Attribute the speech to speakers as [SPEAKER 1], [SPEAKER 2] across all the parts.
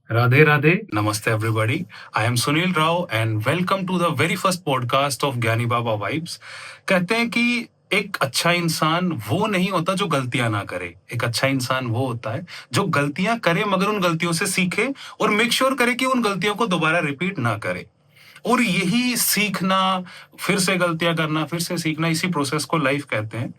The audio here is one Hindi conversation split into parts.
[SPEAKER 1] Radhe Radhe, Namaste everybody. I am Sunil Rao and welcome to the very first podcast of ज्ञानी बाबा वाइब्स। कहते हैं कि एक अच्छा इंसान वो नहीं होता जो गलतियां ना करे। एक अच्छा इंसान वो होता है जो गलतियां करे मगर उन गलतियों से सीखे और मेक श्योर करे कि उन गलतियों को दोबारा रिपीट ना करे। और यही सीखना, फिर से गलतियां करना, फिर से सीखना, इसी प्रोसेस को लाइफ कहते हैं।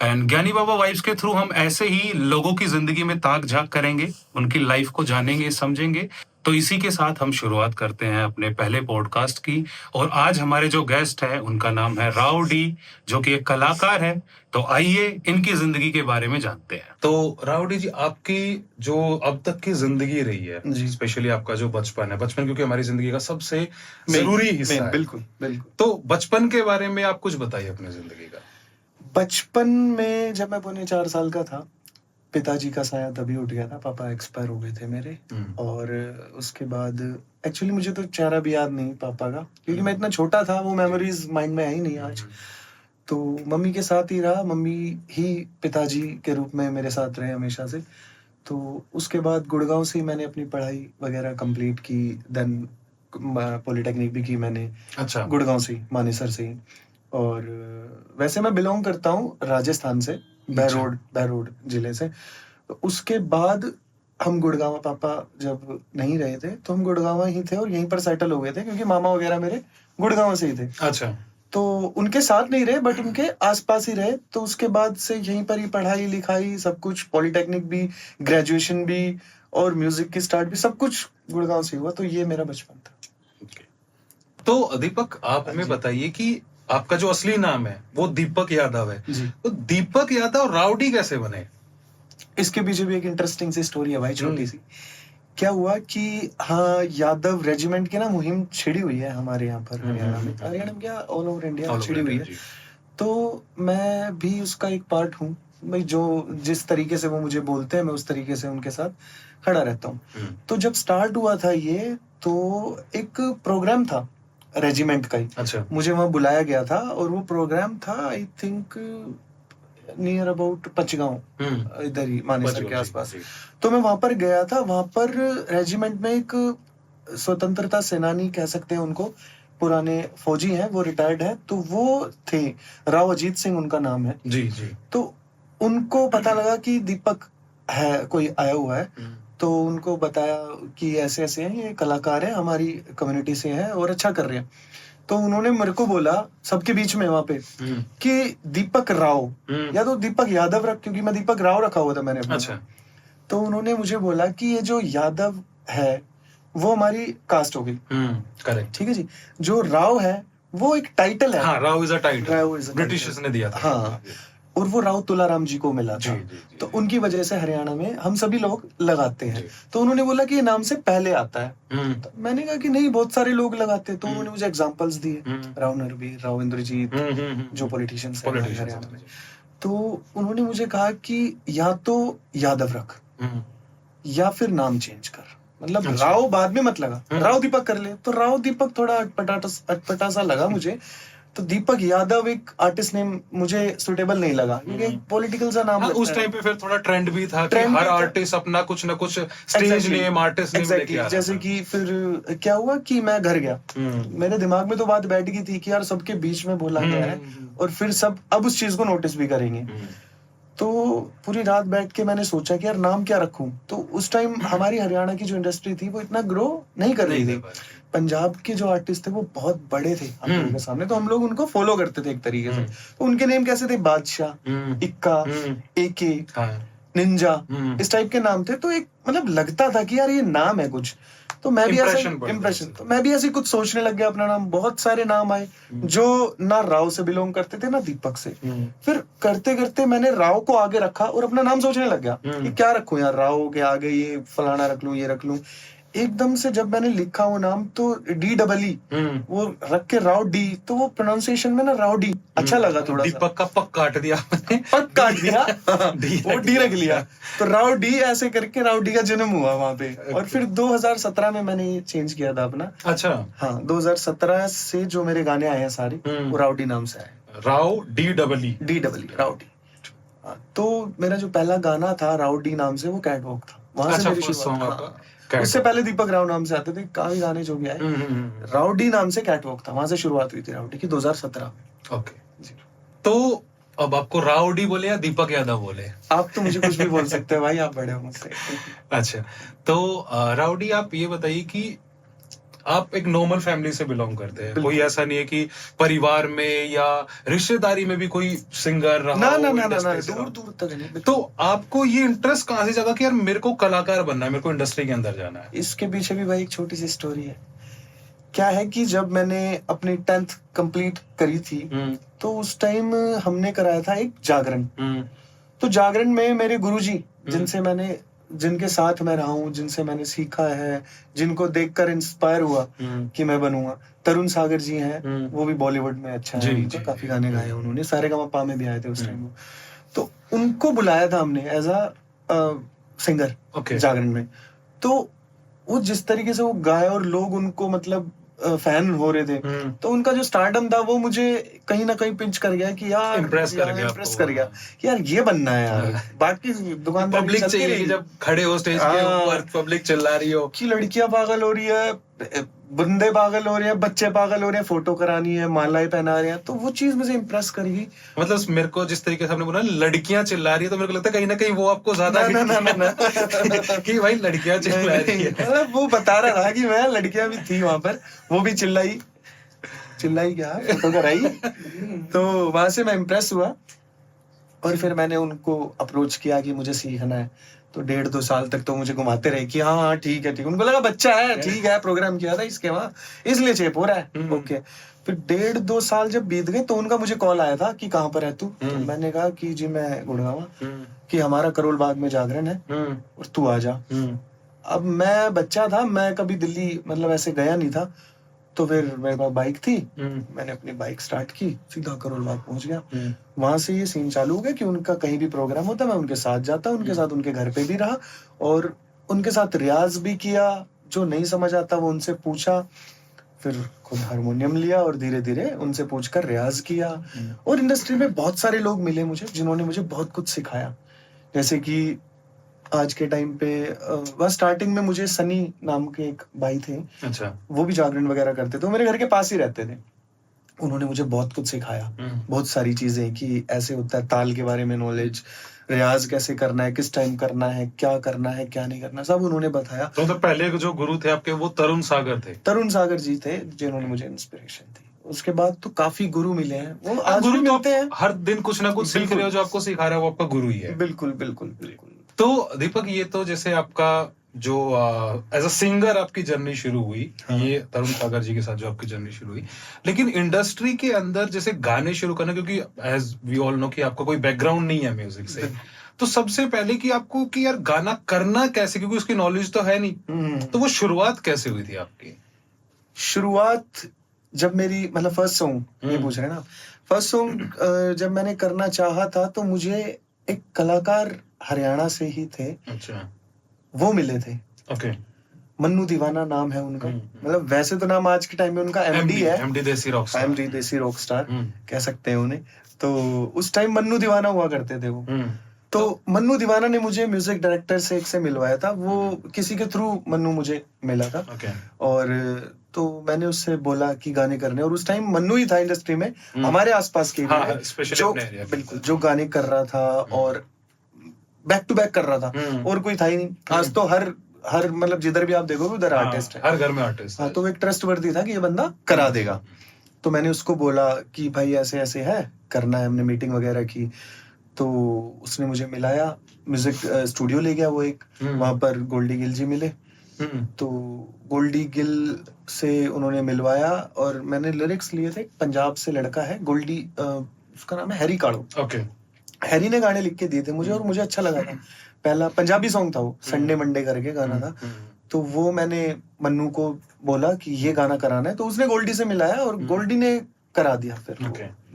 [SPEAKER 1] एंड ज्ञानी बाबा वाइब्स के थ्रू हम ऐसे ही लोगों की जिंदगी में ताक झांक करेंगे, उनकी लाइफ को जानेंगे, समझेंगे। तो इसी के साथ हम शुरुआत करते हैं अपने पहले पॉडकास्ट की। और आज हमारे जो गेस्ट है उनका नाम है राव डी, जो कि एक कलाकार है। तो आइए इनकी जिंदगी के बारे में जानते हैं।
[SPEAKER 2] तो राउडी जी, आपकी जो अब तक की जिंदगी रही है,
[SPEAKER 3] जी।
[SPEAKER 2] स्पेशली आपका जो बचपन है, बचपन क्योंकि हमारी जिंदगी का सबसे जरूरी हिस्सा है।
[SPEAKER 3] बिल्कुल बिल्कुल।
[SPEAKER 2] तो बचपन के बारे में आप कुछ बताइए अपनी जिंदगी का।
[SPEAKER 3] बचपन में जब मैं 4.5 साल का था, पिताजी का साया तभी उठ गया था। पापा एक्सपायर हो गए थे मेरे। और उसके बाद एक्चुअली मुझे तो चेहरा भी याद नहीं पापा का, क्योंकि मैं इतना छोटा था, वो मेमोरीज माइंड में आई नहीं आज। तो मम्मी के साथ ही रहा, मम्मी ही पिताजी के रूप में मेरे साथ रहे हमेशा से। तो उसके बाद गुड़गांव से ही मैंने अपनी पढ़ाई वगैरह कंप्लीट की। देन पॉलिटेक्निक भी की मैंने।
[SPEAKER 2] अच्छा।
[SPEAKER 3] गुड़गांव से ही, मानेसर से ही। और वैसे मैं बिलोंग करता हूँ राजस्थान से, बहरोड जिले से। तो उसके बाद हम गुड़गांव, पापा जब नहीं रहे थे तो हम गुड़गांव ही थे और यहीं पर सेटल हो गए थे, क्योंकि मामा वगैरह मेरे गुड़गांव से ही थे।
[SPEAKER 2] अच्छा।
[SPEAKER 3] तो उनके साथ नहीं रहे बट उनके आसपास ही रहे। तो उसके बाद से यहीं पर ही पढ़ाई लिखाई सब कुछ, पॉलिटेक्निक भी, ग्रेजुएशन भी और म्यूजिक की स्टार्ट भी, सब कुछ गुड़गांव से हुआ। तो ये मेरा बचपन था।
[SPEAKER 2] तो दीपक, आप हमें बताइए कि आपका जो असली नाम है वो दीपक यादव है
[SPEAKER 3] जी।
[SPEAKER 2] तो दीपक यादव राउडी कैसे बने?
[SPEAKER 3] इसके पीछे भी एक इंटरेस्टिंग सी स्टोरी है भाई, छोटी सी। क्या हुआ कि हाँ, यादव रेजिमेंट की ना मुहिम छिड़ी हुई है हमारे यहाँ पर हरियाणा में क्या ऑल ओवर इंडिया छिड़ी हुई है। तो मैं भी उसका एक पार्ट हूँ भाई। जो जिस तरीके से वो मुझे बोलते हैं मैं उस तरीके से उनके साथ खड़ा रहता हूँ। तो जब स्टार्ट हुआ था ये, तो एक प्रोग्राम था रेजिमेंट का ही।
[SPEAKER 2] अच्छा।
[SPEAKER 3] मुझे वहाँ बुलाया गया था और वो प्रोग्राम था I think near about Pachgaon, इधर ही मानेसर के आसपास। तो मैं वहां पर गया था। वहां पर रेजिमेंट में एक स्वतंत्रता सेनानी कह सकते हैं उनको, पुराने फौजी हैं, वो रिटायर्ड हैं। तो वो थे, राव अजीत सिंह उनका नाम है।
[SPEAKER 2] जी जी।
[SPEAKER 3] तो उनको पता लगा कि दीपक है, कोई आया हुआ है। तो उनको बताया कि ऐसे ऐसे हैं, ये कलाकार है, हमारी कम्युनिटी से है और अच्छा कर रहे हैं। तो उन्होंने मेरे को बोला सबके बीच में वहां पे कि दीपक राव या तो दीपक यादव रख, क्योंकि मैं दीपक राव रखा हुआ था मैंने अपना।
[SPEAKER 2] अच्छा।
[SPEAKER 3] तो उन्होंने मुझे बोला कि ये जो यादव है वो हमारी कास्ट हो गई।
[SPEAKER 2] करेक्ट।
[SPEAKER 3] ठीक है जी। जो राव है वो एक टाइटल है।
[SPEAKER 2] हाँ, Rao is a title,
[SPEAKER 3] Rao is a
[SPEAKER 2] Britishers ने दिया था।
[SPEAKER 3] हाँ, और वो राव तुलाराम जी को मिला था।
[SPEAKER 2] जी।
[SPEAKER 3] तो उनकी वजह से हरियाणा में हम सभी लोग लगाते हैं। तो उन्होंने बोला कि ये नाम से पहले आता है। तो मैंने कहा कि नहीं, बहुत सारे लोग लगाते हैं। तो उन्होंने मुझे एग्जांपल्स दिए, राव नरबीर, राव इंद्रजीत, जो पॉलिटिशियंस हैं हरियाणा में। तो उन्होंने मुझे कहा कि या तो यादव रख या फिर नाम चेंज कर, मतलब राव बाद में मत लगा, राव दीपक कर ले। तो राव दीपक थोड़ा अटपटा सा लगा मुझे। तो दीपक यादव एक आर्टिस्ट नेम मुझे सुटेबल नहीं लगा, क्योंकि पॉलिटिकल सा नाम लगता है।
[SPEAKER 2] उस टाइम पे फिर थोड़ा ट्रेंड भी था कि हर आर्टिस्ट अपना कुछ ना कुछ स्टेज नेम, आर्टिस्ट नेम लेके आ रहा था।
[SPEAKER 3] जैसे कि फिर क्या हुआ कि मैं घर गया, मेरे दिमाग में तो बात बैठ गई थी कि यार सबके बीच में बोला गया है और फिर सब अब उस चीज को नोटिस भी करेंगे। तो पूरी रात बैठ के मैंने सोचा कि यार नाम क्या रखूं। तो उस टाइम हमारी हरियाणा की जो इंडस्ट्री थी वो इतना ग्रो नहीं कर रही थी। पंजाब के जो आर्टिस्ट थे वो बहुत बड़े थे हम लोगों के सामने, तो हम लोग उनको फॉलो करते थे एक तरीके से। तो उनके नेम कैसे थे, बादशाह, इक्का, एके, निंजा, इस टाइप के नाम थे। तो एक मतलब लगता था कि यार ये नाम है कुछ। तो मैं भी ऐसे इम्प्रेशन, तो मैं भी ऐसे कुछ सोचने लग गया अपना नाम। बहुत सारे नाम आए जो ना राव से बिलोंग करते थे ना दीपक से। फिर करते करते मैंने राव को आगे रखा और अपना नाम सोचने लग गया कि क्या रखूं यार, राव के आगे ये फलाना रख लूं, ये रख लूं। एकदम से जब मैंने लिखा वो नाम तो DEE वो रख के राव डी, तो वो प्रोनाउंसिएशन में ना राव डी अच्छा लगा थोड़ा सा।
[SPEAKER 2] दीपक का पक काट दिया आपने।
[SPEAKER 3] पक काट दिया वो डी रख लिया। तो राव डी ऐसे करके राव डी का जन्म हुआ वहां पे। और फिर 2017 में मैंने ये चेंज किया था अपना।
[SPEAKER 2] अच्छा।
[SPEAKER 3] हाँ, 2017 से जो मेरे गाने आए हैं सारे वो राव डी नाम से आए।
[SPEAKER 2] Rao DEE
[SPEAKER 3] Rao D. तो मेरा जो पहला गाना था राव डी नाम से वो कैटवॉक था, वहां से मेरी शुरुआत। उससे पहले दीपक राव नाम से आते थे, काफी गाने जो भी आए। राउडी नाम से कैटवॉक था, वहां से शुरुआत हुई थी राउडी की 2017 में।
[SPEAKER 2] ओके, तो अब आपको राउडी बोले या दीपक यादव बोले?
[SPEAKER 3] आप तो मुझे कुछ भी बोल सकते हैं भाई, आप बड़े हो मुझसे।
[SPEAKER 2] अच्छा, तो राउडी आप ये बताइए कि आप एक नॉर्मल फैमिली से बिलोंग करते हैं, कोई ऐसा नहीं है कि परिवार में या रिश्तेदारी में भी कोई सिंगर रहा
[SPEAKER 3] ना
[SPEAKER 2] हो
[SPEAKER 3] ना ना ना,
[SPEAKER 2] इंडस्ट्री
[SPEAKER 3] ना
[SPEAKER 2] से
[SPEAKER 3] दूर
[SPEAKER 2] रहा?
[SPEAKER 3] दूर तक नहीं।
[SPEAKER 2] तो आपको ये इंटरेस्ट कहाँ से जागा कि यार मेरे को कलाकार बनना है, मेरे को इंडस्ट्री के अंदर जाना है?
[SPEAKER 3] इसके पीछे भी भाई एक छोटी सी स्टोरी है। क्या है कि जब मैंने अपनी 10th कंप्लीट करी थी, तो उस टाइम हमने कराया था एक जागरण। तो जागरण में मेरे गुरुजी, जिनके साथ मैं रहा हूँ, जिनसे मैंने सीखा है, जिनको देखकर इंस्पायर हुआ कि मैं बनूंगा, तरुण सागर जी हैं। वो भी बॉलीवुड में अच्छा है, उनका काफी गाने गाए उन्होंने, सारेगामापा में भी आए थे उस टाइम। तो उनको बुलाया था हमने एज अ सिंगर जागरण में। तो वो जिस तरीके से वो गाए और लोग उनको मतलब फैन हो रहे थे, तो उनका जो स्टारडम था वो मुझे कहीं ना कहीं पिंच कर गया कि यार
[SPEAKER 2] इम्प्रेस कर गया
[SPEAKER 3] कि यार ये बनना है यार। बाकी दुकानदार
[SPEAKER 2] पब्लिक चाहिए कि जब खड़े हो स्टेज के ऊपर, पब्लिक चिल्ला रही हो
[SPEAKER 3] कि लड़कियां पागल हो रही है, बंदे पागल हो रहे हैं, बच्चे पागल हो रहे हैं, फोटो करानी है, मालाएं पहना रहे हैं। तो वो चीज मुझे इम्प्रेस कर गई।
[SPEAKER 2] मतलब मेरे को जिस तरीके से आपने बोला लड़कियां चिल्ला रही है, तो मेरे को लगता है कहीं ना कहीं वो आपको ज्यादा
[SPEAKER 3] ना
[SPEAKER 2] कि भाई लड़कियां चिल्ला रही है।
[SPEAKER 3] मतलब वो बता रहा था कि मैं, लड़कियां भी थी वहां पर, वो भी चिल्लाई क्या, फोटो कराई। तो वहां से मैं इम्प्रेस हुआ और फिर मैंने उनको अप्रोच किया कि मुझे सीखना है। तो 1.5-2 साल तक तो मुझे घुमाते रहे कि हाँ ठीक है। उनको लगा बच्चा है, ठीक है, प्रोग्राम किया था इसके वहाँ, इसलिए चेप हो रहा है। ओके, फिर 1.5-2 साल जब बीत गए तो उनका मुझे कॉल आया था कि कहाँ पर है तू। तो मैंने कहा कि जी मैं गुड़गांव, कि हमारा करोल बाग में जागरण है और तू आ जा। अब मैं बच्चा था, मैं कभी दिल्ली मतलब ऐसे गया नहीं था। तो फिर मेरे पास बाइक थी, मैंने अपनी बाइक स्टार्ट की, सीधा करोल बाग पहुंच गया। वहां से ये सीन चालू हो गया कि उनका कहीं भी प्रोग्राम होता मैं उनके साथ जाता, उनके साथ उनके घर पे भी रहा और उनके साथ रियाज भी किया। जो नहीं समझ आता वो उनसे पूछा, फिर खुद हारमोनियम लिया और धीरे धीरे उनसे पूछकर रियाज किया। और इंडस्ट्री में बहुत सारे लोग मिले मुझे जिन्होंने मुझे बहुत कुछ सिखाया। जैसे कि आज के टाइम पे बस स्टार्टिंग में मुझे सनी नाम के एक भाई थे।
[SPEAKER 2] अच्छा,
[SPEAKER 3] वो भी जागरण वगैरह करते थे, वो मेरे घर के पास ही रहते थे। उन्होंने मुझे बहुत कुछ सिखाया, बहुत सारी चीजें कि ऐसे होता है, ताल के बारे में नॉलेज, रियाज कैसे करना है, किस टाइम करना है, क्या करना है, क्या नहीं करना, सब उन्होंने बताया।
[SPEAKER 2] तो पहले जो गुरु थे आपके वो तरुण सागर थे?
[SPEAKER 3] तरुण सागर जी थे जिन्होंने मुझे इंस्पिरेशन दी। उसके बाद तो काफी गुरु मिले हैं, वो आज
[SPEAKER 2] गुरु
[SPEAKER 3] भी
[SPEAKER 2] तो
[SPEAKER 3] मिलते हैं।
[SPEAKER 2] हर दिन कुछ ना कुछ सीख रहे हो, जो आपको सिखा रहा है वो आपका गुरु ही है।
[SPEAKER 3] बिल्कुल बिल्कुल बिल्कुल।
[SPEAKER 2] तो दीपक, ये तो जैसे आपका जो एज अ सिंगर आपकी जर्नी शुरू हुई, ये तरुण सागर जी के साथ जो आपकी जर्नी शुरू हुई, लेकिन इंडस्ट्री के अंदर जैसे गाने शुरू करना, क्योंकि एज वी ऑल नो कि आपका कोई बैकग्राउंड नहीं है म्यूजिक से, तो सबसे पहले कि आपको कि यार गाना करना कैसे, क्योंकि उसकी नॉलेज तो है नहीं, तो वो शुरुआत कैसे हुई थी आपकी?
[SPEAKER 3] शुरुआत जब मेरी मतलब फर्स्ट सॉन्ग ये पूछ रहे हैं ना, फर्स्ट सॉन्ग जब मैंने करना चाहा था तो मुझे एक कलाकार हरियाणा से ही थे।
[SPEAKER 2] अच्छा,
[SPEAKER 3] वो मिले थे।
[SPEAKER 2] ओके,
[SPEAKER 3] मन्नू दीवाना नाम है उनका। मतलब वैसे तो नाम आज के टाइम में उनका एमडी है,
[SPEAKER 2] एमडी देसी रॉकस्टार,
[SPEAKER 3] एमडी देसी रॉकस्टार कह सकते हैं उन्हें। तो उस टाइम मन्नू दीवाना हुआ करते थे वो। तो मन्नू दीवाना ने मुझे म्यूजिक डायरेक्टर से एक से मिलवाया था, वो किसी के थ्रू मन्नू मुझे मिला था। और तो मैंने उससे बोला कि गाने करने, और उस टाइम मन्नू ही था इंडस्ट्री में हमारे आसपास के जो बिल्कुल जो गाने कर रहा था और बैक टू बैक कर रहा था, और कोई था ही नहीं। आज तो हर मतलब जिधर भी आप देखोगे उधर आर्टिस्ट है,
[SPEAKER 2] हर घर में आर्टिस्ट।
[SPEAKER 3] हाँ, तो वो एक ट्रस्टवर्दी था कि ये बंदा करा देगा। तो मैंने उसको बोला कि भाई ऐसे ऐसे है, करना है। हमने मीटिंग वगैरह की, तो उसने मुझे मिलाया, म्यूजिक स्टूडियो ले गया वो एक, वहां पर गोल्डी गिल जी मिले। तो गोल्डी गिल से उन्होंने मिलवाया और मैंने लिरिक्स लिए थे। पंजाब से लड़का है गोल्डी, उसका नाम है हैरी काड़ो। हैरी ने गाने लिख के दिए थे मुझे और मुझे अच्छा लगा था। पहला पंजाबी सॉन्ग था वो, संडे मंडे करके गाना था। तो वो मैंने मन्नू को बोला कि ये गाना कराना है, तो उसने गोल्डी से मिलाया और गोल्डी ने करा दिया। फिर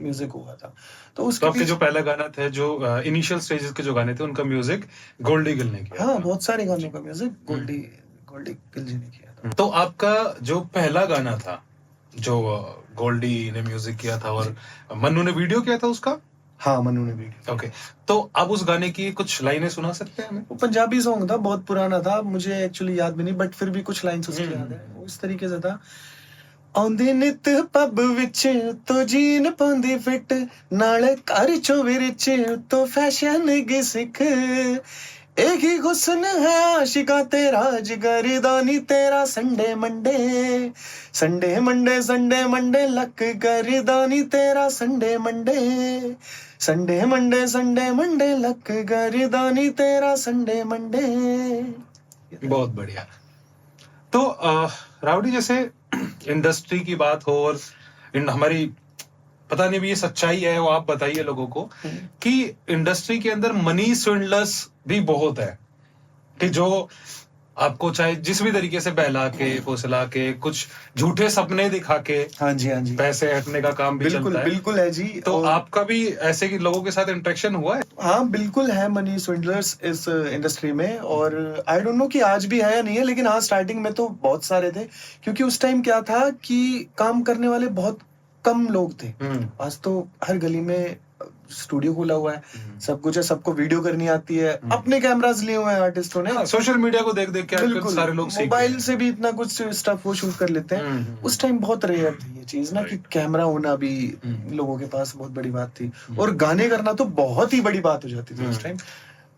[SPEAKER 3] म्यूजिक हुआ था। तो उसके
[SPEAKER 2] आपके जो पहला गाना था, जो इनिशियल स्टेजेस के जो गाने थे, उनका म्यूजिक गोल्डी गिल ने किया।
[SPEAKER 3] हाँ, बहुत सारे गानों का म्यूजिक गोल्डी गिल जी ने किया था।
[SPEAKER 2] तो आपका जो पहला गाना था जो गोल्डी ने म्यूजिक किया था और मन्नू ने वीडियो किया था उसका,
[SPEAKER 3] हाँ, मनु ने भी किया।
[SPEAKER 2] ओके, तो आप उस गाने की कुछ लाइनें सुना सकते हैं हमें?
[SPEAKER 3] वो पंजाबी सॉन्ग था, बहुत पुराना था, मुझे एक्चुअली याद भी नहीं, बट फिर भी कुछ लाइन्स उसकी याद है। वो इस तरीके से था, आउंदी नित पब विच तो जीन पाउंदी फिट, नाले घर चो विच तो फैशन गी सिख, एक ही हुस्न है आशिका तेरा, जिगरदानी तेरा Sunday Monday, Sunday Monday Sunday Monday लक गरदानी तेरा Sunday Monday, Sunday Monday Sunday Monday लक गरदानी तेरा संडे मंडे।
[SPEAKER 2] बहुत बढ़िया। तो रावड़ी, जैसे इंडस्ट्री की बात हो और हमारी, पता नहीं भी ये सच्चाई है, वो आप बताइए लोगों को, कि इंडस्ट्री के अंदर मनी स्विंडलर्स भी बहुत है, कि जो आपको चाहे जिस भी तरीके से बहला के फुसला के कुछ झूठे सपने दिखा के
[SPEAKER 3] हाँ जी
[SPEAKER 2] पैसे हटने का काम भी
[SPEAKER 3] बिल्कुल
[SPEAKER 2] चलता है।
[SPEAKER 3] बिल्कुल है जी।
[SPEAKER 2] तो
[SPEAKER 3] और
[SPEAKER 2] आपका भी ऐसे कि लोगों के साथ इंटरेक्शन हुआ है?
[SPEAKER 3] हाँ बिल्कुल है, मनी स्विंडलर्स इस इंडस्ट्री में, और आई डोंट नो कि आज भी है या नहीं है, लेकिन हाँ स्टार्टिंग में तो बहुत सारे थे, क्योंकि उस टाइम क्या था कि काम करने वाले बहुत कम लोग थे। आज तो हर गली में स्टूडियो खोला हुआ है, सब कुछ है, सबको वीडियो करनी आती है, अपने कैमरास लिए हुए हैं आर्टिस्टों ने,
[SPEAKER 2] सोशल मीडिया को देख देख के आजकल
[SPEAKER 3] बिल्कुल
[SPEAKER 2] सारे लोग सीख
[SPEAKER 3] मोबाइल
[SPEAKER 2] गए
[SPEAKER 3] से भी इतना कुछ स्टफ वो शूट कर लेते हैं। उस टाइम बहुत रेयर थी ये चीज ना, कि कैमरा होना भी लोगों के पास बहुत बड़ी बात थी, और गाने करना तो बहुत ही बड़ी बात हो जाती थी उस टाइम।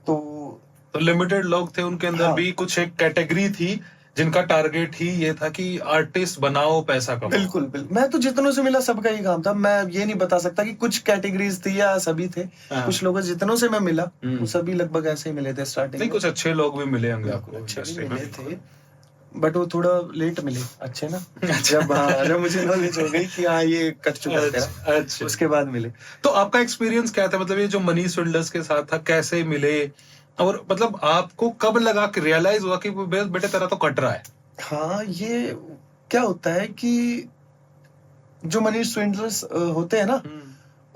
[SPEAKER 3] तो
[SPEAKER 2] लिमिटेड लोग थे, उनके अंदर
[SPEAKER 3] हाँ।
[SPEAKER 2] भी कुछ एक कैटेगरी थी जिनका टारगेट ही ये था कि आर्टिस्ट बनाओ, पैसा कमाओ।
[SPEAKER 3] बिल्कुल बिल्कुल, मैं तो जितनों से मिला सबका ही काम था, मैं ये नहीं बता सकता कि कुछ कैटेगरीज थी या सभी थे।
[SPEAKER 2] हाँ।
[SPEAKER 3] कुछ लोग जितनों से मैं मिला वो सभी लगभग ऐसे ही मिले थे स्टार्टिंग
[SPEAKER 2] नहीं,
[SPEAKER 3] में।
[SPEAKER 2] कुछ अच्छे लोग भी मिले होंगे आपको
[SPEAKER 3] अच्छे भी
[SPEAKER 2] industry में।
[SPEAKER 3] मिले थे, बट वो थोड़ा लेट मिले अच्छे ना, जब मुझे नॉलेज हो गई कि हाँ ये कर चुका है तेरा,
[SPEAKER 2] अच्छा,
[SPEAKER 3] उसके बाद मिले।
[SPEAKER 2] तो आपका एक्सपीरियंस क्या था? मतलब ये जो मनी स्विंडलर्स के साथ था, कैसे मिले, और मतलब आपको कब लगा कि रियलाइज हुआ कि बेटे तेरा तो कट रहा है?
[SPEAKER 3] हाँ, ये क्या होता है कि जो मनी स्विंडलर्स होते हैं ना,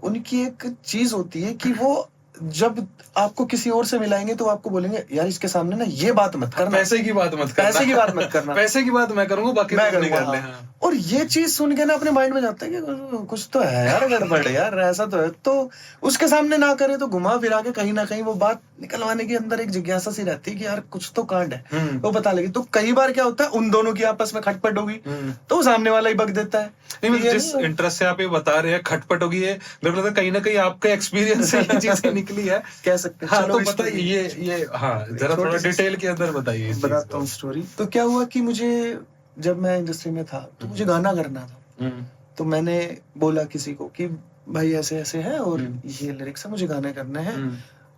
[SPEAKER 3] उनकी एक चीज होती है कि वो जब आपको किसी और से मिलाएंगे तो आपको बोलेंगे यार इसके सामने ना ये बात मत करना,
[SPEAKER 2] पैसे की बात मत करना,
[SPEAKER 3] पैसे की बात मत करना,
[SPEAKER 2] पैसे की बात मैं करूंगा, बाकी
[SPEAKER 3] मैं
[SPEAKER 2] तुम नहीं
[SPEAKER 3] करूंगा,
[SPEAKER 2] कर ले।
[SPEAKER 3] हाँ।
[SPEAKER 2] हाँ।
[SPEAKER 3] और ये चीज सुन के ना अपने माइंड में जाता है कि कुछ तो है यार, गड़बड़ है यार, ऐसा तो है, तो उसके सामने ना करे तो घुमा फिरा के कहीं ना कहीं वो बात निकलवाने के अंदर एक जिज्ञासा सी रहती है कि यार कुछ तो कांड है, वो पता लगे। तो कई बार क्या होता है, उन दोनों की आपस में खटपट होगी तो वो सामने वाला ही बक देता है।
[SPEAKER 2] नहीं, मतलब
[SPEAKER 3] ये
[SPEAKER 2] जिस
[SPEAKER 3] नहीं-
[SPEAKER 2] इंटरेस्ट से आप ये बता रहे हैं, खटपट होगी, ये मेरे को लगता है कहीं ना कहीं आपके एक्सपीरियंस से ये चीजें निकली है।
[SPEAKER 3] कह सकते हैं।
[SPEAKER 2] हाँ,
[SPEAKER 3] चलो
[SPEAKER 2] तो
[SPEAKER 3] इस
[SPEAKER 2] बताइए ये हाँ, जरा
[SPEAKER 3] छोटी
[SPEAKER 2] थोड़ा
[SPEAKER 3] सी-
[SPEAKER 2] डिटेल के अंदर बताइए इस चीज
[SPEAKER 3] बताता
[SPEAKER 2] को।
[SPEAKER 3] हूँ स्टोरी। तो क्या हुआ कि मुझे, जब मैं इंडस्ट्री में था तो मुझे गाना करना था, तो मैंने बोला किसी को कि भाई ऐसे ऐसे है और ये लिरिक्स है, मुझे गाना करना है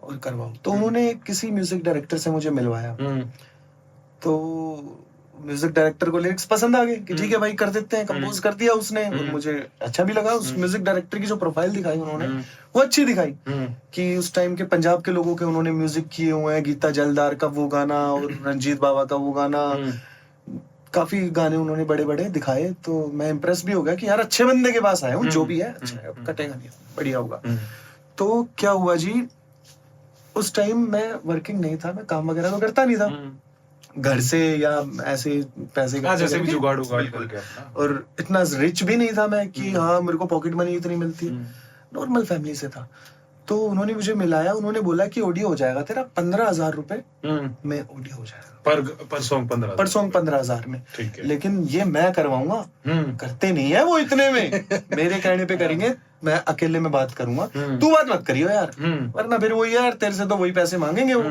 [SPEAKER 3] और करवाओ। तो उन्होंने किसी म्यूजिक डायरेक्टर से मुझे मिलवाया, तो म्यूजिक डायरेक्टर को लिरिक्स पसंद आ गए कि ठीक है भाई कर देते हैं, कंपोज कर दिया उसने, और मुझे अच्छा भी लगा। उस म्यूजिक डायरेक्टर की जो प्रोफाइल दिखाई उन्होंने, वो अच्छी दिखाई, कि उस टाइम के पंजाब के लोगों के उन्होंने म्यूजिक किए हुए हैं, गीता जलदार का वो गाना और रंजीत बाबा का वो गाना, काफी गाने उन्होंने बड़े बड़े दिखाए। तो मैं इम्प्रेस भी हो गया कि यार अच्छे बंदे के पास आया हूँ, जो भी है अच्छा है, कटेगा नहीं, बढ़िया होगा। तो क्या हुआ जी, उस टाइम मैं वर्किंग नहीं था, मैं काम वगैरह तो करता नहीं था घर से या ऐसे पैसे
[SPEAKER 2] हाँ, जैसे भी
[SPEAKER 3] करके।
[SPEAKER 2] जुगाड़ उगाड़
[SPEAKER 3] बिल्कुल।
[SPEAKER 2] करके अपना।
[SPEAKER 3] और इतना रिच भी नहीं था मैं कि हाँ मेरे को पॉकेट मनी इतनी मिलती, नॉर्मल फैमिली से था। तो उन्होंने मुझे मिलाया, उन्होंने बोला कि ऑडियो हो जाएगा तेरा 15,000 रुपए में, ऑडियो हो जाएगा
[SPEAKER 2] पर सॉन्ग 15
[SPEAKER 3] पर सॉन्ग 15,000 में।
[SPEAKER 2] ठीक है।
[SPEAKER 3] लेकिन ये मैं करवाऊंगा, करते नहीं है वो इतने में, मेरे कहने पे करेंगे, मैं अकेले में बात करूंगा, तू बात मत करियो यार, वरना फिर वही यार तेरे से तो वही पैसे मांगेंगे वो,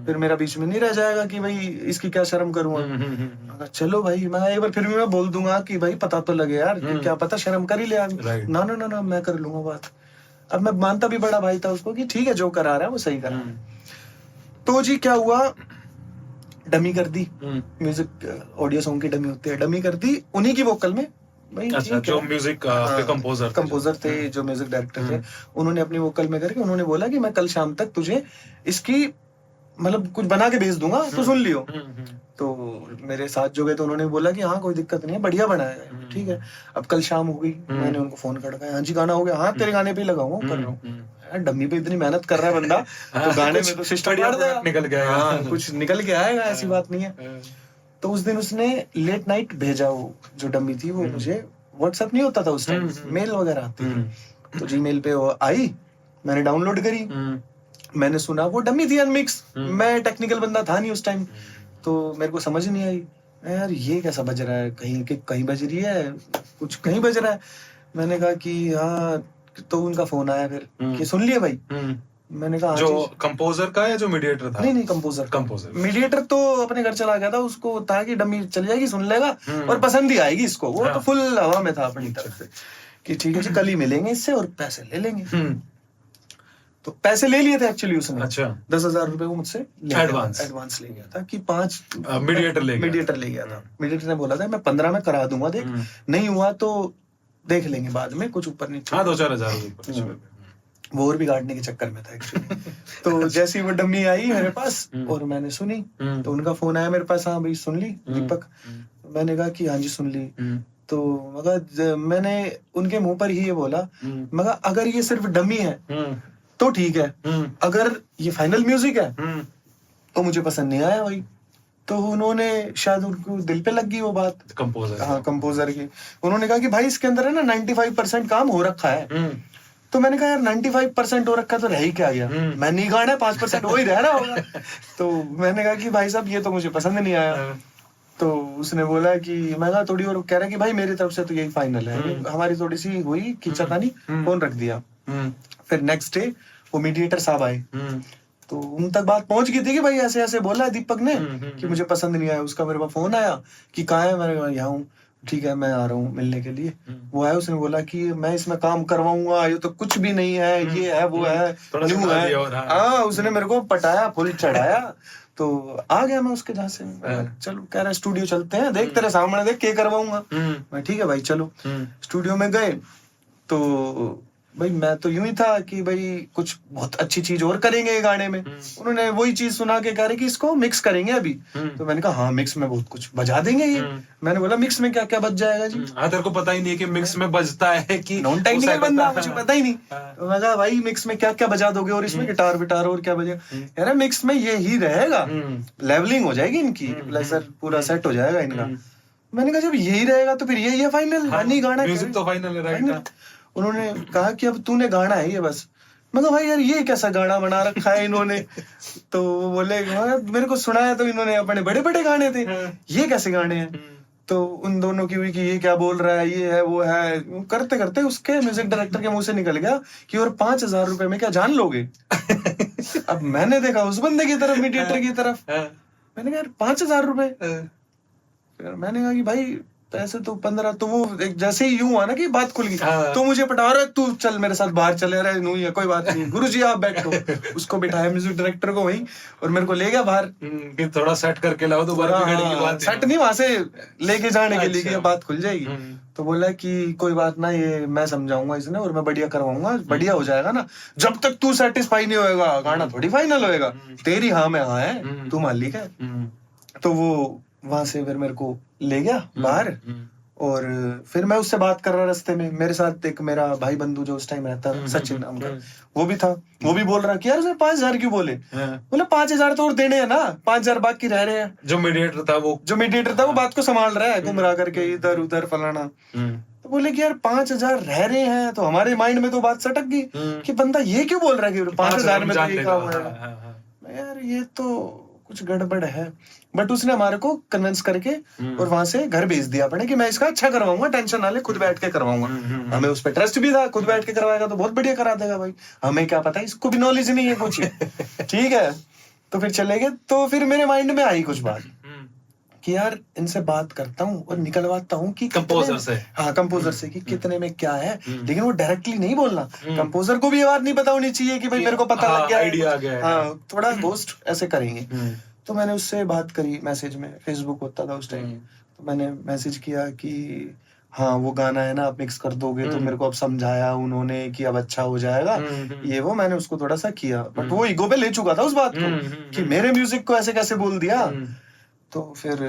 [SPEAKER 3] फिर मेरा बीच में नहीं रह जाएगा कि भाई इसकी क्या शर्म करूंगा। चलो भाई, मैं एक बार फिर भी मैं बोल दूंगा कि भाई पता तो लगे यार, कि क्या पता शर्म कर ही ले आदमी।
[SPEAKER 2] Right.
[SPEAKER 3] ना ना ना ना, मैं कर लूंगा बात। अब मैं मानता भी बड़ा भाई था उसको कि ठीक है जो करा रहा है वो सही करा रहा है। तो जी क्या हुआ, डमी कर दी, म्यूजिक ऑडियो सॉन्ग की डमी होती है, डमी कर दी उन्हीं की वोकल में। भाई
[SPEAKER 2] अच्छा,
[SPEAKER 3] ठीक
[SPEAKER 2] जो
[SPEAKER 3] है।
[SPEAKER 2] म्यूजिक
[SPEAKER 3] हाँ,
[SPEAKER 2] के कंपोजर
[SPEAKER 3] थे, जो म्यूजिक डायरेक्टर थे, उन्होंने अपनी वोकल में करके उन्होंने बोला कि मैं कल शाम तक तुझे इसकी मतलब कुछ बना के भेज दूंगा, तो सुन लियो। तो मेरे साथ जो गए तो उन्होंने बोला कि हाँ कोई दिक्कत नहीं है, बढ़िया बनाएगा, ठीक है। अब कल शाम हो गई, मैंने उनको फोन कर, हाँ जी गाना हो गया, हाँ तेरे गाने पे ही लगाऊंगा, कर रहा हूँ। यार डम्मी पे इतनी मेहनत कर रहा है बंदा, तो गाने में तो सिस्टम
[SPEAKER 2] निकल गया,
[SPEAKER 3] हाँ कुछ निकल के आएगा, ऐसी बात नहीं है। तो उस दिन उसने लेट नाइट भेजा, वो जो डम्मी थी वो मुझे, व्हाट्सएप नहीं होता था उस टाइम, मेल वगैरह आती थी, तो जीमेल पे वो आई, मैंने डाउनलोड करी, मैंने सुना, वो डमी थी अनमिक्स, मैं टेक्निकल बंदा था नहीं उस टाइम, तो मेरे को समझ नहीं आई यार ये कैसा बज रहा है, कहीं बज रही है, कुछ कहीं बज रहा है। मैंने कहा कि हाँ, तो उनका फोन आया फिर कि सुन लिए भाई। मैंने कहा
[SPEAKER 2] जो कंपोजर का या जो मीडिएटर था?
[SPEAKER 3] नहीं कंपोजर। मीडिएटर तो अपने घर चला गया था, उसको था कि डमी चल जाएगी, सुन लेगा और पसंद ही आएगी इसको, वो तो फुल हवा में था अपनी तरफ से कि ठीक है जी कल ही मिलेंगे इससे और पैसे ले लेंगे। तो पैसे ले लिए थे एक्चुअली उसने।
[SPEAKER 2] अच्छा।
[SPEAKER 3] 10,000 रुपए वो मुझसे एडवांस ले गया था कि 5
[SPEAKER 2] मीडिएटर ले
[SPEAKER 3] गया था। मीडिएटर ने बोला था मैं 15 में करा दूंगा, देख नहीं हुआ तो देख लेंगे बाद में, कुछ ऊपर नीचे।
[SPEAKER 2] हाँ, 2-4 हजार
[SPEAKER 3] वो और बिगाड़ने के चक्कर में था एक्चुअली। तो जैसे ही वो डम्मी आई मेरे पास और मैंने सुनी, तो उनका फोन आया मेरे पास, हाँ भाई सुन ली दीपक? मैंने कहा कि हाँ जी सुन ली। तो मगर मैंने उनके मुंह पर ही ये बोला, मगर अगर ये सिर्फ डमी है तो ठीक है, अगर ये फाइनल म्यूजिक है तो मुझे पसंद नहीं आया भाई। तो उन्होंने शायद उनको दिल पे लग गई वो बात, कंपोजर की। उन्होंने कहा कि भाई इसके अंदर है ना 95% काम हो रखा है। तो मैंने कहा यार 95% हो रखा तो रह ही क्या गया, मैं नहीं गाना 5% वो ही रह रहा होगा। तो मैंने कहा कि भाई साहब ये तो मुझे पसंद नहीं आया। तो उसने बोला कि मैं कहा थोड़ी और, कह रहा कि भाई मेरी तरफ से तो यही फाइनल है। हमारी थोड़ी सी हुई खींचातानी, फोन रख दिया। फिर नेक्स्ट डे वो मीडिएटर साहब आए, तो उन तक बात पहुंच गई थी कि भाई ऐसे ऐसे बोला है दीपक ने कि मुझे पसंद नहीं आया। उसका मेरे पास फोन आया कि कहाँ है, मैंने कहा यहाँ हूँ, ठीक है मैं आ रहा हूँ मिलने के लिए। वो आया, उसने बोला कि मैं इसमें काम करवाऊंगा, ये तो कुछ भी नहीं है, ये है वो है न्यू है। हाँ, उसने मेरे को पटाया, फुल चढ़ाया। तो आ गया मैं उसके जहाँ से, चलो कह रहा स्टूडियो चलते हैं, देख तेरे सामने देख के करवाऊंगा। मैं ठीक है भाई चलो। स्टूडियो में गए तो भाई मैं तो यूं ही था कि भाई कुछ बहुत अच्छी चीज और करेंगे गाने में। उन्होंने वही चीज सुना के कह रहे कि इसको मिक्स करेंगे अभी। तो मैंने कहा हाँ मिक्स में बहुत कुछ बजा देंगे ये। मैंने बोला मिक्स में क्या क्या बज जाएगा जी?
[SPEAKER 2] हाँ, तेरे को पता ही नहीं कि मिक्स में बजता है कि
[SPEAKER 3] नॉन टेक्निकल बंदा, मुझे पता ही नहीं। तो मैं कहा भाई मिक्स में क्या क्या बजा दोगे और इसमें गिटार विटार और क्या बजेगा? कह रहे मिक्स में ये ही रहेगा, लेवलिंग हो जाएगी इनकी, प्लेजर पूरा सेट हो जाएगा इनका। मैंने कहा जब यही रहेगा तो फिर यही है फाइनल, नहीं गाना
[SPEAKER 2] म्यूजिक तो फाइनल है।
[SPEAKER 3] उन्होंने कहा कि अब तूने गाना है ये बस। मैं कहा भाई यार ये कैसा गाना बना रखा है इन्होंने? तो वो बोले मेरे को सुनाया तो इन्होंने अपने बड़े बड़े गाने थे, ये कैसे गाने हैं? तो उन दोनों की हुई कि ये क्या बोल रहा है, ये है वो है। करते करते उसके म्यूजिक डायरेक्टर के मुंह से निकल गया कि और 5,000 रुपए में क्या जान लोगे? अब मैंने देखा उस बंदे की तरफ, मीडिएटर की तरफ। मैंने कहा यार 5,000 रुपए? मैंने कहा कि भाई पैसे तो 15। तो वो एक जैसे ही यूं हुआ ना कि बात खुल गई, तो मुझे पटा रहा है तू चल मेरे साथ बाहर चले रहे, नहीं है कोई बात नहीं, गुरुजी आप बैठो। उसको बिठाया म्यूजिक डायरेक्टर को वहीं और मेरे को ले गया बाहर
[SPEAKER 2] कि थोड़ा सेट करके लाओ, दोबारा बिगड़ेगी बात।
[SPEAKER 3] सेट नहीं, वहां से लेके जाने के लिए बात खुल जाएगी। तो बोला कि कोई बात ना, ये मैं समझाऊंगा इसने और मैं बढ़िया करवाऊंगा, बढ़िया हो जाएगा ना। जब तक तू सेटिस्फाई नहीं होएगा गाना थोड़ी फाइनल होएगा, तेरी हाँ में हाँ है, तू मालिक है। तो वो वहां से फिर मेरे को ले गया बाहर और फिर मैं उससे बात कर रहा रास्ते में। मेरे साथ एक मेरा भाई बंधु जो उस टाइम रहता था, सचिन नाम का, वो भी था। वो भी बोल रहा कि यार उसने 5,000 क्यों बोले? बोले 5,000 तो और देने हैं ना, 5,000 बाकी रह रहे हैं।
[SPEAKER 2] जो मीडिएटर था वो
[SPEAKER 3] बात को संभाल रहा है, घुमरा करके इधर उधर फलाना। तो बोले कि यार 5,000 रह रहे हैं, तो हमारे माइंड में तो बात सटक गई कि बंदा ये क्यों बोल रहा है कि 5,000 में तो ये काम है। यार ये तो कुछ गड़बड़ है। बट उसने हमारे को कन्विंस करके और वहां से घर भेज दिया अपने कि मैं इसका अच्छा करवाऊंगा, टेंशन ना ले, खुद बैठ के करवाऊंगा। हमें उस पर ट्रस्ट भी था, खुद बैठ के करवाएगा तो बहुत बढ़िया करा देगा भाई। हमें क्या पता, इसको भी नॉलेज नहीं है कुछ। ठीक है, तो फिर चले गए। तो फिर मेरे माइंड में आई कुछ बात कि यार इनसे बात करता हूँ और निकलवाता हूँ कि
[SPEAKER 2] कंपोजर से,
[SPEAKER 3] हाँ कंपोजर से, कि कितने में क्या है। लेकिन वो डायरेक्टली नहीं बोलना, कंपोजर को भी ये बात नहीं पता होनी चाहिए कि भाई मेरे को पता लग गया,
[SPEAKER 2] आइडिया आ गया।
[SPEAKER 3] हाँ, थोड़ा घोस्ट ऐसे करेंगे। तो मैंने उससे बात करी मैसेज में, फेसबुक होता था उस टाइम। तो मैंने मैसेज किया कि हाँ वो गाना है ना, आप मिक्स कर दोगे? तो मेरे को अब समझाया उन्होंने कि अब अच्छा हो जाएगा, ये वो मैंने उसको थोड़ा सा किया। बट वो ईगो पे ले चुका था उस बात को कि मेरे म्यूजिक को ऐसे कैसे बोल दिया। तो फिर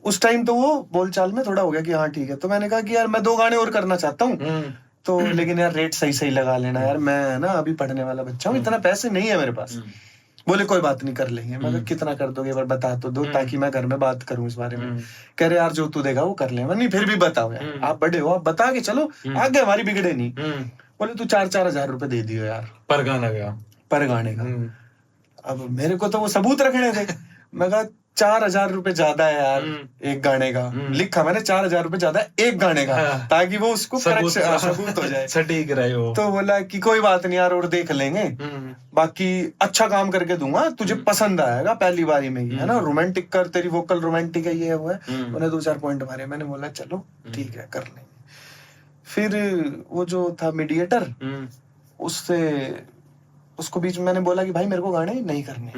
[SPEAKER 3] उस टाइम तो वो बोलचाल में थोड़ा हो गया कि हाँ ठीक है। तो मैंने कहा कि यार मैं 2 गाने और करना चाहता हूँ, तो लेकिन यार रेट सही सही लगा लेना यार, मैं ना अभी पढ़ने वाला बच्चा हूँ, इतना पैसे नहीं है मेरे पास। बोले कोई बात नहीं कर लेंगे। मैं कितना कर दोगे, बार बता तो दो ताकि मैं घर में बात करूं इस बारे में। कह रहे यार जो तू देगा वो कर ले। नहीं फिर भी बताओ यार, आप बड़े हो, आप बता के चलो, आगे हमारी बिगड़े नहीं। बोले तू 4,000 रुपए दे दियो यार
[SPEAKER 2] पर गाना गया।
[SPEAKER 3] पर गाने का। अब मेरे को तो वो सबूत रखने थे। मैं कहा 4,000 रुपए ज्यादा है यार एक गाने का। लिखा मैंने 4,000 रुपए ज्यादा है एक गाने का,
[SPEAKER 2] हाँ।
[SPEAKER 3] ताकि वो उसको सबूत हो जाए।
[SPEAKER 2] सटीक रहे हो।
[SPEAKER 3] तो बोला कि कोई बात नहीं यार, और देख लेंगे, बाकी अच्छा काम करके दूंगा, तुझे पसंद आएगा पहली बारी में ही, है ना, रोमांटिक कर, तेरी वोकल रोमांटिक है, ये है वो है। उन्हें 2-4 पॉइंट मारे, मैंने बोला चलो ठीक है कर लेंगे। फिर वो जो था मीडिएटर, उसको बीच में मैंने बोला कि भाई मेरे को गाने नहीं करने,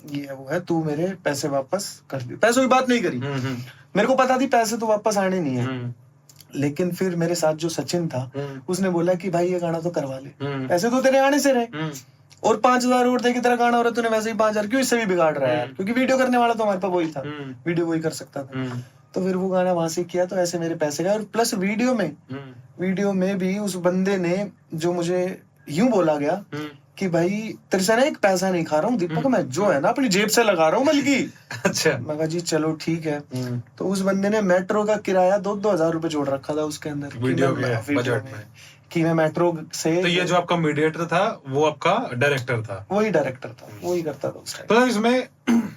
[SPEAKER 3] ये है वो है, तू मेरे पैसे वापस कर दे। पैसों की बात नहीं करी, मेरे को पता थी पैसे तो वापस आने नहीं है। लेकिन फिर मेरे साथ जो सचिन था, उसने बोला कि भाई ये गाना तो करवा ले, पैसे तो तेरे आने से रहे, और 5,000 और दे की तरह गाना हो रहा है, तूने वैसे ही 5,000 क्यों इससे भी बिगाड़ रहा है यार, क्योंकि वीडियो करने वाला तो हमारे पास वही था, वीडियो वही कर सकता था। तो फिर वो गाना वहां से किया, तो ऐसे मेरे पैसे गए। और प्लस वीडियो में भी उस बंदे ने जो मुझे यूं बोला गया कि भाई तेरे से ना एक पैसा नहीं खा रहा हूँ दीपक, मैं जो है ना अपनी जेब से लगा रहा हूँ बल्कि।
[SPEAKER 2] अच्छा।
[SPEAKER 3] मैं कहा जी चलो ठीक है। तो उस बंदे ने मेट्रो का किराया 2-2 हजार रुपए जोड़ रखा था उसके अंदर,
[SPEAKER 2] वीडियो बजट में,
[SPEAKER 3] कि मैं मेट्रो से।
[SPEAKER 2] तो ये जो आपका मीडिएटर था वो आपका डायरेक्टर था?
[SPEAKER 3] वही डायरेक्टर था, वही करता था उस टाइम।
[SPEAKER 2] तो इसमें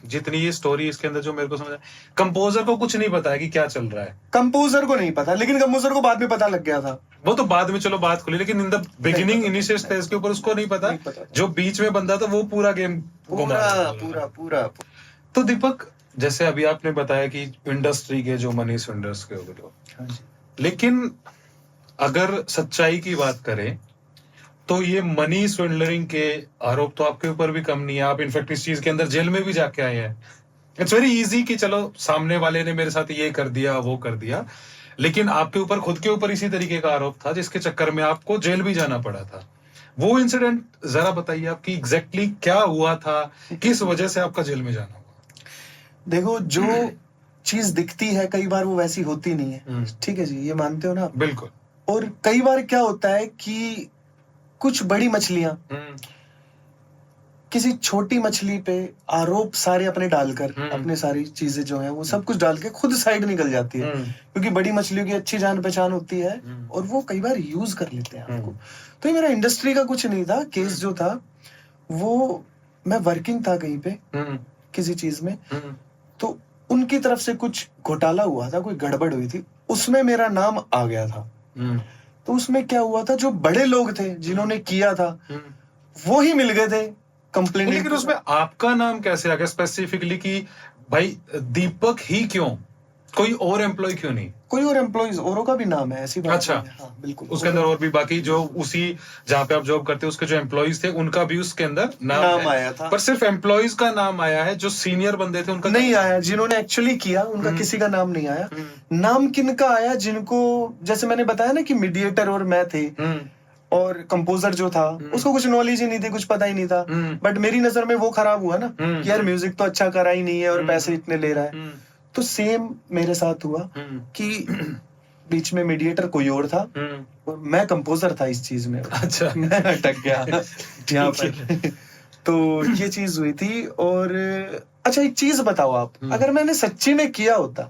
[SPEAKER 2] जितनी ये स्टोरी इसके अंदर जो मेरे को समझ आया, कंपोजर को कुछ नहीं पता है कि क्या चल रहा है।
[SPEAKER 3] कंपोजर को नहीं पता, लेकिन कंपोजर को बाद में पता लग गया था।
[SPEAKER 2] वो तो बाद में चलो बात खुली, लेकिन in the beginning initial stage के ऊपर उसको नहीं पता। जो बीच में बंदा था वो पूरा गेम
[SPEAKER 3] पूरा।
[SPEAKER 2] तो दीपक, जैसे अभी आपने बताया कि इंडस्ट्री के जो मनी स्विंडलर्स के ऊपर, लेकिन अगर सच्चाई की बात करें तो ये मनी स्विंडलरिंग के आरोप तो आपके ऊपर भी कम नहीं है। आप इनफैक्ट इस चीज के अंदर जेल में भी जाके आए हैं। इट्स वेरी इजी कि चलो सामने वाले ने मेरे साथ ये कर दिया वो कर दिया, लेकिन आपके ऊपर खुद के ऊपर इसी तरीके का आरोप था जिसके चक्कर में आपको जेल भी जाना पड़ा था। वो इंसिडेंट जरा बताइए आपकी एग्जैक्टली क्या हुआ था, किस वजह से आपका जेल में जाना हुआ?
[SPEAKER 3] देखो, जो चीज दिखती है कई बार वो वैसी होती नहीं है, ठीक है जी, ये मानते हो ना आप?
[SPEAKER 2] बिल्कुल।
[SPEAKER 3] और कई बार क्या होता है कि कुछ बड़ी मछलियां किसी छोटी मछली पे आरोप सारे अपने डालकर, अपने सारी चीजें जो है वो सब कुछ डाल के खुद साइड निकल जाती है, क्योंकि बड़ी मछलियों की अच्छी जान पहचान होती है और वो कई बार यूज कर लेते हैं आपको। तो ये मेरा इंडस्ट्री का कुछ नहीं था, केस जो था वो, मैं वर्किंग था कहीं पे किसी चीज में, तो उनकी तरफ से कुछ घोटाला हुआ था, कोई गड़बड़ हुई थी, उसमें मेरा नाम आ गया था। तो उसमें क्या हुआ था, जो बड़े लोग थे जिन्होंने किया था वो ही मिल गए थे कंप्लेंट।
[SPEAKER 2] लेकिन उसमें आपका नाम कैसे आ गया स्पेसिफिकली कि भाई दीपक ही क्यों, कोई और एम्प्लॉय क्यों नहीं?
[SPEAKER 3] कोई और एम्प्लॉइज औरों का भी नाम है, ऐसी बात
[SPEAKER 2] अच्छा।
[SPEAKER 3] नहीं है। हाँ, बिल्कुल।
[SPEAKER 2] उसके अंदर और भी बाकी जो उसी जहाँ पे आप जॉब करते हैं उसके जो एम्प्लॉइज थे उनका भी उसके अंदर नाम
[SPEAKER 3] आया था,
[SPEAKER 2] पर सिर्फ एम्प्लॉइज का नाम आया है, जो सीनियर बंदे थे उनका
[SPEAKER 3] नहीं आया। जिन्होंने एक्चुअली किया उनका किसी का नाम नहीं आया। नाम किनका आया, जिनको, जैसे मैंने बताया ना कि मीडिएटर और मैं थे, और कंपोजर जो था उसको कुछ नॉलेज ही नहीं थी, कुछ पता ही नहीं था, बट मेरी नजर में वो खराब हुआ ना कि यार म्यूजिक तो अच्छा करा ही नहीं है और पैसे इतने ले रहा है। तो सेम मेरे साथ हुआ कि बीच में मीडिएटर कोई और था और मैं कंपोजर था इस चीज में।
[SPEAKER 2] अच्छा।
[SPEAKER 3] मैं अटक गया यहाँ पर। तो ये चीज हुई थी। और अच्छा एक चीज बताओ आप, अगर मैंने सच्ची में किया होता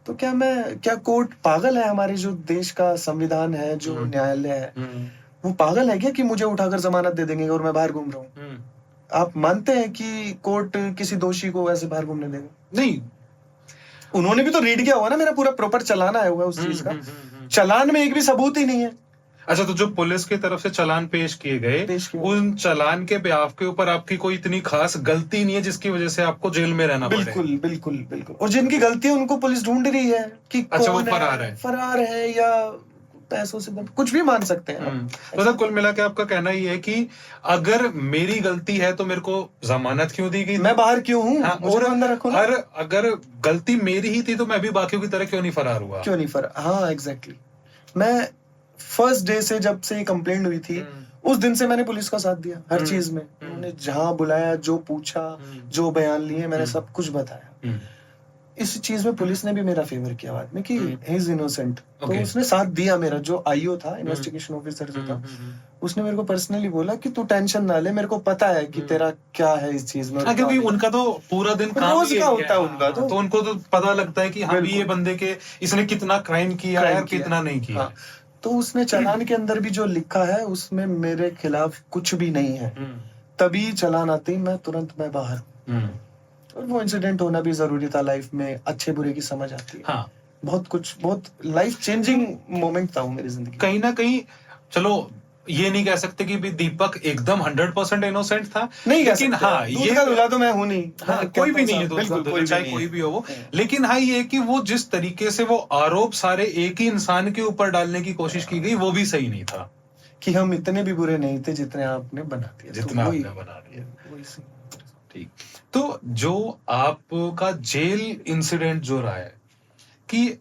[SPEAKER 3] तो क्या कोर्ट पागल है? हमारे जो देश का संविधान है, जो न्यायालय है, वो पागल है क्या कि मुझे उठाकर जमानत दे देंगे और मैं बाहर घूम रहा हूँ? आप मानते हैं कि कोर्ट किसी दोषी को ऐसे बाहर घूमने देगा?
[SPEAKER 2] नहीं।
[SPEAKER 3] उन्होंने भी तो रीड किया हुआ ना, मेरा पूरा प्रॉपर चालान आया हुआ है उस चीज का। चालान में एक भी सबूत ही नहीं है।
[SPEAKER 2] अच्छा, तो जो पुलिस की तरफ से चालान पेश किए गए, उन चालान के बेआफ के ऊपर आपकी कोई इतनी खास गलती नहीं है जिसकी वजह से आपको जेल में रहना पड़े?
[SPEAKER 3] बिल्कुल बिल्कुल बिल्कुल। और जिनकी गलती है उनको पुलिस ढूंढ रही है कि
[SPEAKER 2] अच्छा,
[SPEAKER 3] कौन
[SPEAKER 2] वो
[SPEAKER 3] फरार है या पैसों से कुछ भी मान सकते हैं।
[SPEAKER 2] तो कुल मिला के आपका कहना ये है कि अगर मेरी गलती है तो मेरे को जमानत क्यों दी गई,
[SPEAKER 3] मैं बाहर क्यों हूँ?
[SPEAKER 2] हाँ, और अंदर रखो ना। अगर गलती मेरी ही थी तो मैं भी बाकियों की तरह क्यों नहीं फरार हुआ?
[SPEAKER 3] क्यों नहीं फरार? हाँ एग्जैक्टली। मैं फर्स्ट डे से, जब से कंप्लेंट हुई थी, उस दिन से मैंने पुलिस का साथ दिया हर चीज में। उन्होंने जहां बुलाया, जो पूछा, जो बयान लिए, मैंने सब कुछ बताया। इस चीज में पुलिस ने भी मेरा फेवर किया बाद में कि ही इज इनोसेंट। तो उसने साथ दिया मेरा, जो आईओ था, इन्वेस्टिगेशन ऑफिसर जो था, उसने मेरे को पर्सनली बोला कि तू टेंशन ना ले, मेरे को पता है कि तेरा क्या है इस चीज में।
[SPEAKER 2] क्योंकि उनका तो पूरा दिन काम
[SPEAKER 3] रोज का होता है उनका,
[SPEAKER 2] तो उनको तो पता लगता है कि हाँ ये बंदे के, इसने कितना क्राइम किया है और कितना नहीं किया।
[SPEAKER 3] तो उसने चालान के अंदर भी जो लिखा है उसमें मेरे खिलाफ कुछ भी नहीं है। तभी चालान आते ही मैं तुरंत मैं बाहर हूँ। और वो इंसिडेंट होना भी जरूरी था लाइफ में, अच्छे बुरे की समझ आती है।
[SPEAKER 2] हाँ,
[SPEAKER 3] बहुत कुछ, बहुत लाइफ चेंजिंग मोमेंट था वो मेरी जिंदगी।
[SPEAKER 2] कहीं ना कहीं चलो ये नहीं कह सकते कि भी दीपक एकदम 100% इनोसेंट था,
[SPEAKER 3] नहीं कह
[SPEAKER 2] लेकिन
[SPEAKER 3] सकते।
[SPEAKER 2] हाँ
[SPEAKER 3] दूध
[SPEAKER 2] ये
[SPEAKER 3] का दूल्हा तो मैं हूं नहीं।
[SPEAKER 2] हाँ,
[SPEAKER 3] मैं
[SPEAKER 2] कोई भी
[SPEAKER 3] कैप्टन
[SPEAKER 2] नहीं है
[SPEAKER 3] साहब,
[SPEAKER 2] दोस्तों,
[SPEAKER 3] बिल्कुल कोई भी
[SPEAKER 2] चाहे
[SPEAKER 3] नहीं
[SPEAKER 2] कोई
[SPEAKER 3] है।
[SPEAKER 2] भी हो वो, लेकिन हाँ ये है कि वो जिस तरीके से वो आरोप सारे एक ही इंसान के ऊपर डालने की कोशिश की गई वो भी सही नहीं था,
[SPEAKER 3] कि हम इतने भी बुरे नहीं थे जितने आपने बना दिया।
[SPEAKER 2] जितना
[SPEAKER 3] तो
[SPEAKER 2] आपने
[SPEAKER 3] वही
[SPEAKER 2] बना दिया।
[SPEAKER 3] वही सही।
[SPEAKER 2] ठीक, तो जो आपका जेल इंसिडेंट जो रहा है, कि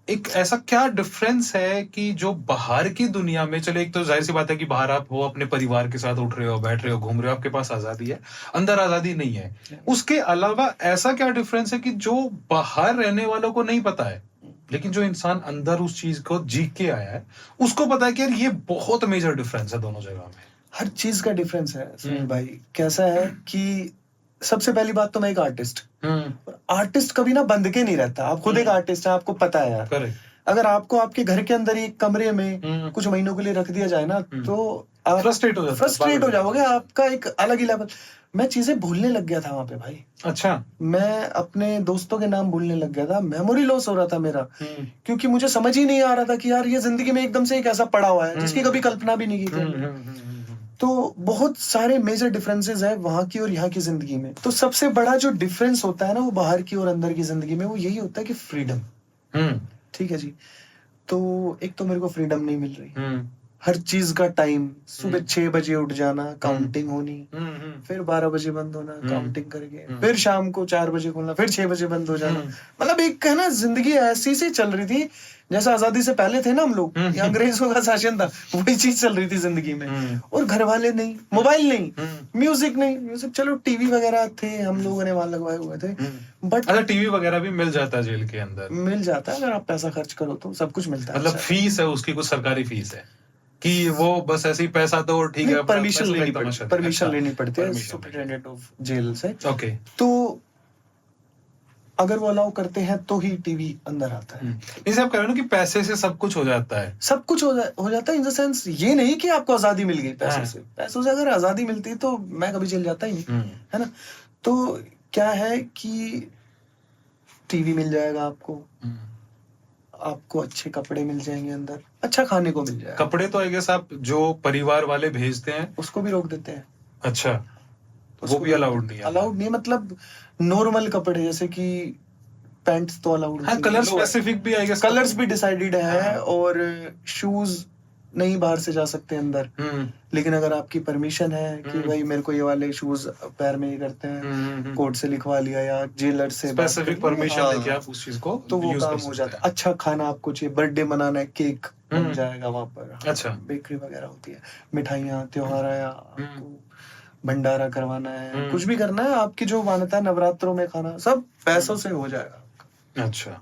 [SPEAKER 2] एक ऐसा क्या डिफरेंस है कि जो बाहर की दुनिया में, चले एक तो जाहिर सी बात है कि बाहर आप हो अपने परिवार के साथ, उठ रहे हो, बैठ रहे हो, घूम रहे हो, आपके पास आजादी है, अंदर आजादी नहीं है। उसके अलावा ऐसा क्या डिफरेंस है कि जो बाहर रहने वालों को नहीं पता है, लेकिन जो इंसान अंदर उस चीज को जी के आया है उसको पता है कि यार ये बहुत मेजर डिफरेंस है दोनों जगह में।
[SPEAKER 3] हर चीज का डिफरेंस है सुनील भाई। कैसा है कि सबसे पहली बात तो मैं एक आर्टिस्ट, आर्टिस्ट कभी ना बंद के नहीं रहता। आप खुद एक आर्टिस्ट है, आपको पता है यार।
[SPEAKER 2] करेक्ट।
[SPEAKER 3] अगर आपको आपके घर के अंदर एक कमरे में कुछ महीनों के लिए रख दिया जाए ना, तो आप
[SPEAKER 2] फ्रस्ट्रेट हो
[SPEAKER 3] जाओगे। आपका एक अलग ही लेवल। मैं चीजें भूलने लग गया था वहां पे भाई।
[SPEAKER 2] अच्छा।
[SPEAKER 3] मैं अपने दोस्तों के नाम भूलने लग गया था, मेमोरी लॉस हो रहा था मेरा, क्योंकि मुझे समझ ही नहीं आ रहा था कि यार ये जिंदगी में एकदम से एक ऐसा पड़ा हुआ है जिसकी कभी कल्पना भी नहीं की थी। तो बहुत सारे मेजर डिफरेंसेस है वहां की और यहाँ की जिंदगी में। तो सबसे बड़ा जो डिफरेंस होता है ना वो बाहर की और अंदर की जिंदगी में, वो यही होता है कि फ्रीडम। ठीक है जी। तो एक तो मेरे को फ्रीडम नहीं मिल रही, हर चीज का टाइम, सुबह 6 बजे उठ जाना, काउंटिंग होनी, फिर 12 बजे बंद होना, काउंटिंग करके, फिर शाम को 4 बजे खोलना, फिर 6 बजे बंद हो जाना। मतलब एक है ना जिंदगी ऐसी सी चल रही थी जैसा आजादी से पहले थे ना हम लोग, ये अंग्रेजों का शासन था, वही चीज चल रही थी जिंदगी में। और घर वाले नहीं, मोबाइल नहीं, म्यूजिक नहीं। म्यूजिक चलो टीवी वगैरह थे, हम लोगों ने वहां लगवाए हुए थे, बट
[SPEAKER 2] अच्छा टीवी वगैरह भी मिल जाता है जेल के अंदर?
[SPEAKER 3] मिल जाता है, अगर आप पैसा खर्च करो तो सब कुछ मिलता है।
[SPEAKER 2] मतलब फीस है उसकी, कुछ सरकारी फीस है कि वो बस ऐसे ही पैसा दो ठीक है?
[SPEAKER 3] परमिशन लेनी पड़ती है, परमिशन लेनी पड़ती है सुपरिटेंडेंट ऑफ जेल से।
[SPEAKER 2] ओके।
[SPEAKER 3] तो अगर वो अलाउ करते हैं तो ही टीवी अंदर आता है।
[SPEAKER 2] इसे आप कह रहे हो ना कि पैसे से सब कुछ हो जाता है?
[SPEAKER 3] सब कुछ हो जाता है इन द सेंस ये नहीं कि आपको आजादी मिल गई पैसे से। पैसों से अगर आजादी मिलती तो मैं कभी जेल जाता ही नहीं, है ना। तो क्या है कि टीवी मिल जाएगा आपको, आपको अच्छे कपड़े मिल जाएंगे अंदर, अच्छा खाने को मिल जाएगा।
[SPEAKER 2] कपड़े तो आई गेस आप जो परिवार वाले भेजते हैं
[SPEAKER 3] उसको भी रोक देते हैं।
[SPEAKER 2] अच्छा, वो भी अलाउड नहीं है?
[SPEAKER 3] अलाउड नहीं, मतलब नॉर्मल कपड़े जैसे कि पैंट्स तो अलाउड
[SPEAKER 2] हाँ, कलर स्पेसिफिक भी आई गेस,
[SPEAKER 3] कलर्स भी डिसाइडेड है। और शूज नहीं बाहर से जा सकते अंदर, लेकिन अगर आपकी परमिशन है कि भाई मेरे को ये वाले शूज पैर में ही करते हैं, कोर्ट से लिखवा लिया या जेलर से
[SPEAKER 2] स्पेसिफिक परमिशन लेके आप उस चीज को
[SPEAKER 3] तो वो काम हो जाता है। अच्छा खाना आपको चाहिए, बर्थडे मनाना है, केक बन जाएगा वहां पर।
[SPEAKER 2] अच्छा,
[SPEAKER 3] बेकरी वगैरह होती है, मिठाइयाँ, त्योहार आया, आपको भंडारा करवाना है, कुछ भी करना है, आपकी जो मान्यता है नवरात्रों में खाना, सब पैसों से हो जाएगा।
[SPEAKER 2] अच्छा,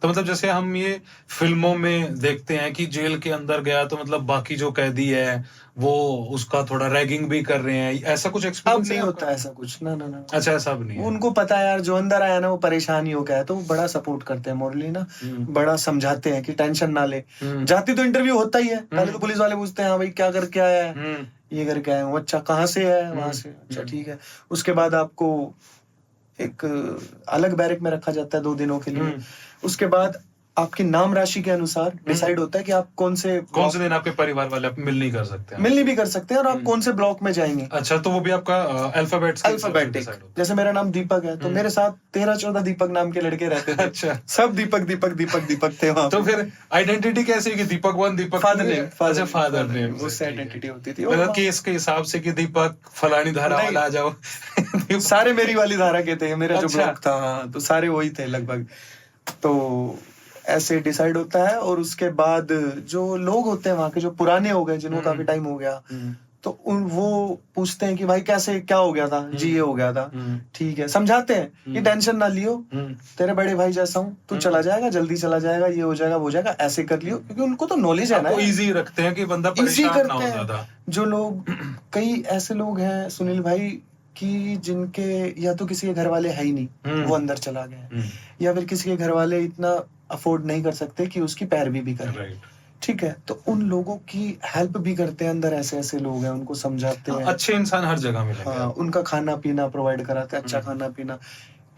[SPEAKER 2] तो मतलब जैसे हम ये फिल्मों में देखते हैं कि जेल के अंदर गया तो मतलब बाकी जो कैदी है वो उसका थोड़ा रैगिंग भी कर रहे हैं, ऐसा कुछ एक्सपीरियंस
[SPEAKER 3] अब नहीं होता ऐसा कुछ, ना ना ना।
[SPEAKER 2] अच्छा, ऐसा अब नहीं है।
[SPEAKER 3] उनको पता है यार जो अंदर आया ना वो परेशानी हो गया है, तो वो बड़ा सपोर्ट करते हैं मोरली ना, बड़ा समझाते हैं कि टेंशन ना ले। जाती तो इंटरव्यू होता ही है, पहले तो पुलिस वाले पूछते हैं हाँ भाई क्या करके आया है, ये करके आया हूँ। अच्छा कहाँ से है, वहां से, अच्छा ठीक है। उसके बाद आपको एक अलग बैरक में रखा जाता है 2 दिनों के लिए। उसके बाद आपकी नाम राशि के अनुसार डिसाइड होता है कि आप कौन से
[SPEAKER 2] दिन आपके परिवार वाले आप मिल नहीं कर सकते हैं,
[SPEAKER 3] मिल भी कर सकते हैं, और आप कौन से ब्लॉक में जाएंगे।
[SPEAKER 2] अच्छा, तो वो भी आपका अल्फाबेटिक।
[SPEAKER 3] जैसे मेरा नाम दीपक है तो मेरे साथ 13-14 दीपक नाम के लड़के रहते थे। अच्छा, सब दीपक दीपक दीपक दीपक थे वहां।
[SPEAKER 2] तो फिर आइडेंटिटी कैसे कि दीपक 1 दीपक फादर नेम
[SPEAKER 3] उससे आइडेंटिटी होती थी।
[SPEAKER 2] मतलब केस के हिसाब से कि दीपक फलानी धारा वाला आ जाओ।
[SPEAKER 3] सारे मेरी वाली धारा के थे, मेरा जो ब्लॉक था तो सारे वही थे लगभग। तो ऐसे डिसाइड होता है। और उसके बाद जो लोग होते हैं वहां के, जो पुराने हो गए, जिनको काफी टाइम हो गया, तो वो पूछते हैं कि भाई कैसे क्या हो गया था जी, ये हो गया था, ठीक है, समझाते हैं कि टेंशन ना लियो, तेरे बड़े भाई जैसा हूँ, तू चला जाएगा, जल्दी चला जाएगा, ये हो जाएगा वो हो जाएगा, ऐसे कर लियो, क्योंकि उनको तो नॉलेज है ना,
[SPEAKER 2] इजी रखते हैं कि बंदा परेशान ना हो ज्यादा।
[SPEAKER 3] जो लोग, कई ऐसे लोग हैं सुनील भाई कि जिनके या तो किसी के घर वाले है ही नहीं, वो अंदर चला गए, या फिर किसी के घर वाले इतना अफोर्ड नहीं कर सकते कि उसकी पैरवी भी करें, ठीक है, तो उन लोगों की हेल्प भी करते हैं, अंदर ऐसे ऐसे लोग हैं, उनको समझाते हैं।
[SPEAKER 2] अच्छे इंसान हर जगह मिलेंगे
[SPEAKER 3] हाँ,
[SPEAKER 2] आपको।
[SPEAKER 3] उनका खाना पीना प्रोवाइड कराते हैं, अच्छा
[SPEAKER 2] हम्म।
[SPEAKER 3] खाना पीना,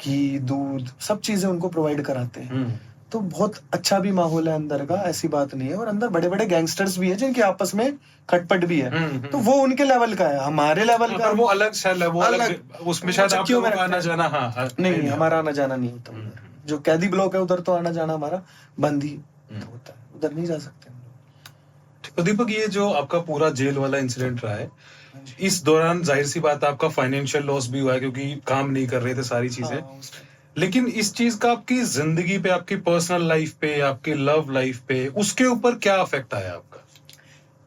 [SPEAKER 3] घी दूध सब चीजें उनको प्रोवाइड कराते हैं।
[SPEAKER 2] हम्म।
[SPEAKER 3] तो बहुत अच्छा भी माहौल है अंदर का, ऐसी बात नहीं है। और अंदर बड़े बड़े गैंगस्टर्स भी हैं जिनके आपस में खटपट भी है, तो वो उनके लेवल का है, हमारे लेवल
[SPEAKER 2] हाँ,
[SPEAKER 3] का
[SPEAKER 2] पर वो अलग सेल है, वो अलग उसमें
[SPEAKER 3] वो
[SPEAKER 2] शायद आप
[SPEAKER 3] चक्कियों में
[SPEAKER 2] लोगों का
[SPEAKER 3] रखते
[SPEAKER 2] आना
[SPEAKER 3] हैं।
[SPEAKER 2] जाना, हाँ
[SPEAKER 3] नहीं, हमारा आना जाना नहीं होता उधर। जो कैदी ब्लॉक है उधर तो आना जाना हमारा बंद ही होता है, उधर नहीं जा सकते हम लोग।
[SPEAKER 2] तो दीपक, ये जो आपका पूरा जेल वाला इंसिडेंट रहा है,
[SPEAKER 3] हाँ जी।
[SPEAKER 2] इस दौरान जाहिर सी बात है आपका फाइनेंशियल लॉस भी हुआ है, क्योंकि काम नहीं कर रहे थे सारी चीजें।
[SPEAKER 3] हाँ, उस time।
[SPEAKER 2] लेकिन इस चीज का आपकी जिंदगी पे, आपकी पर्सनल लाइफ पे, आपकी लव लाइफ पे, उसके ऊपर क्या इफेक्ट आया आपका?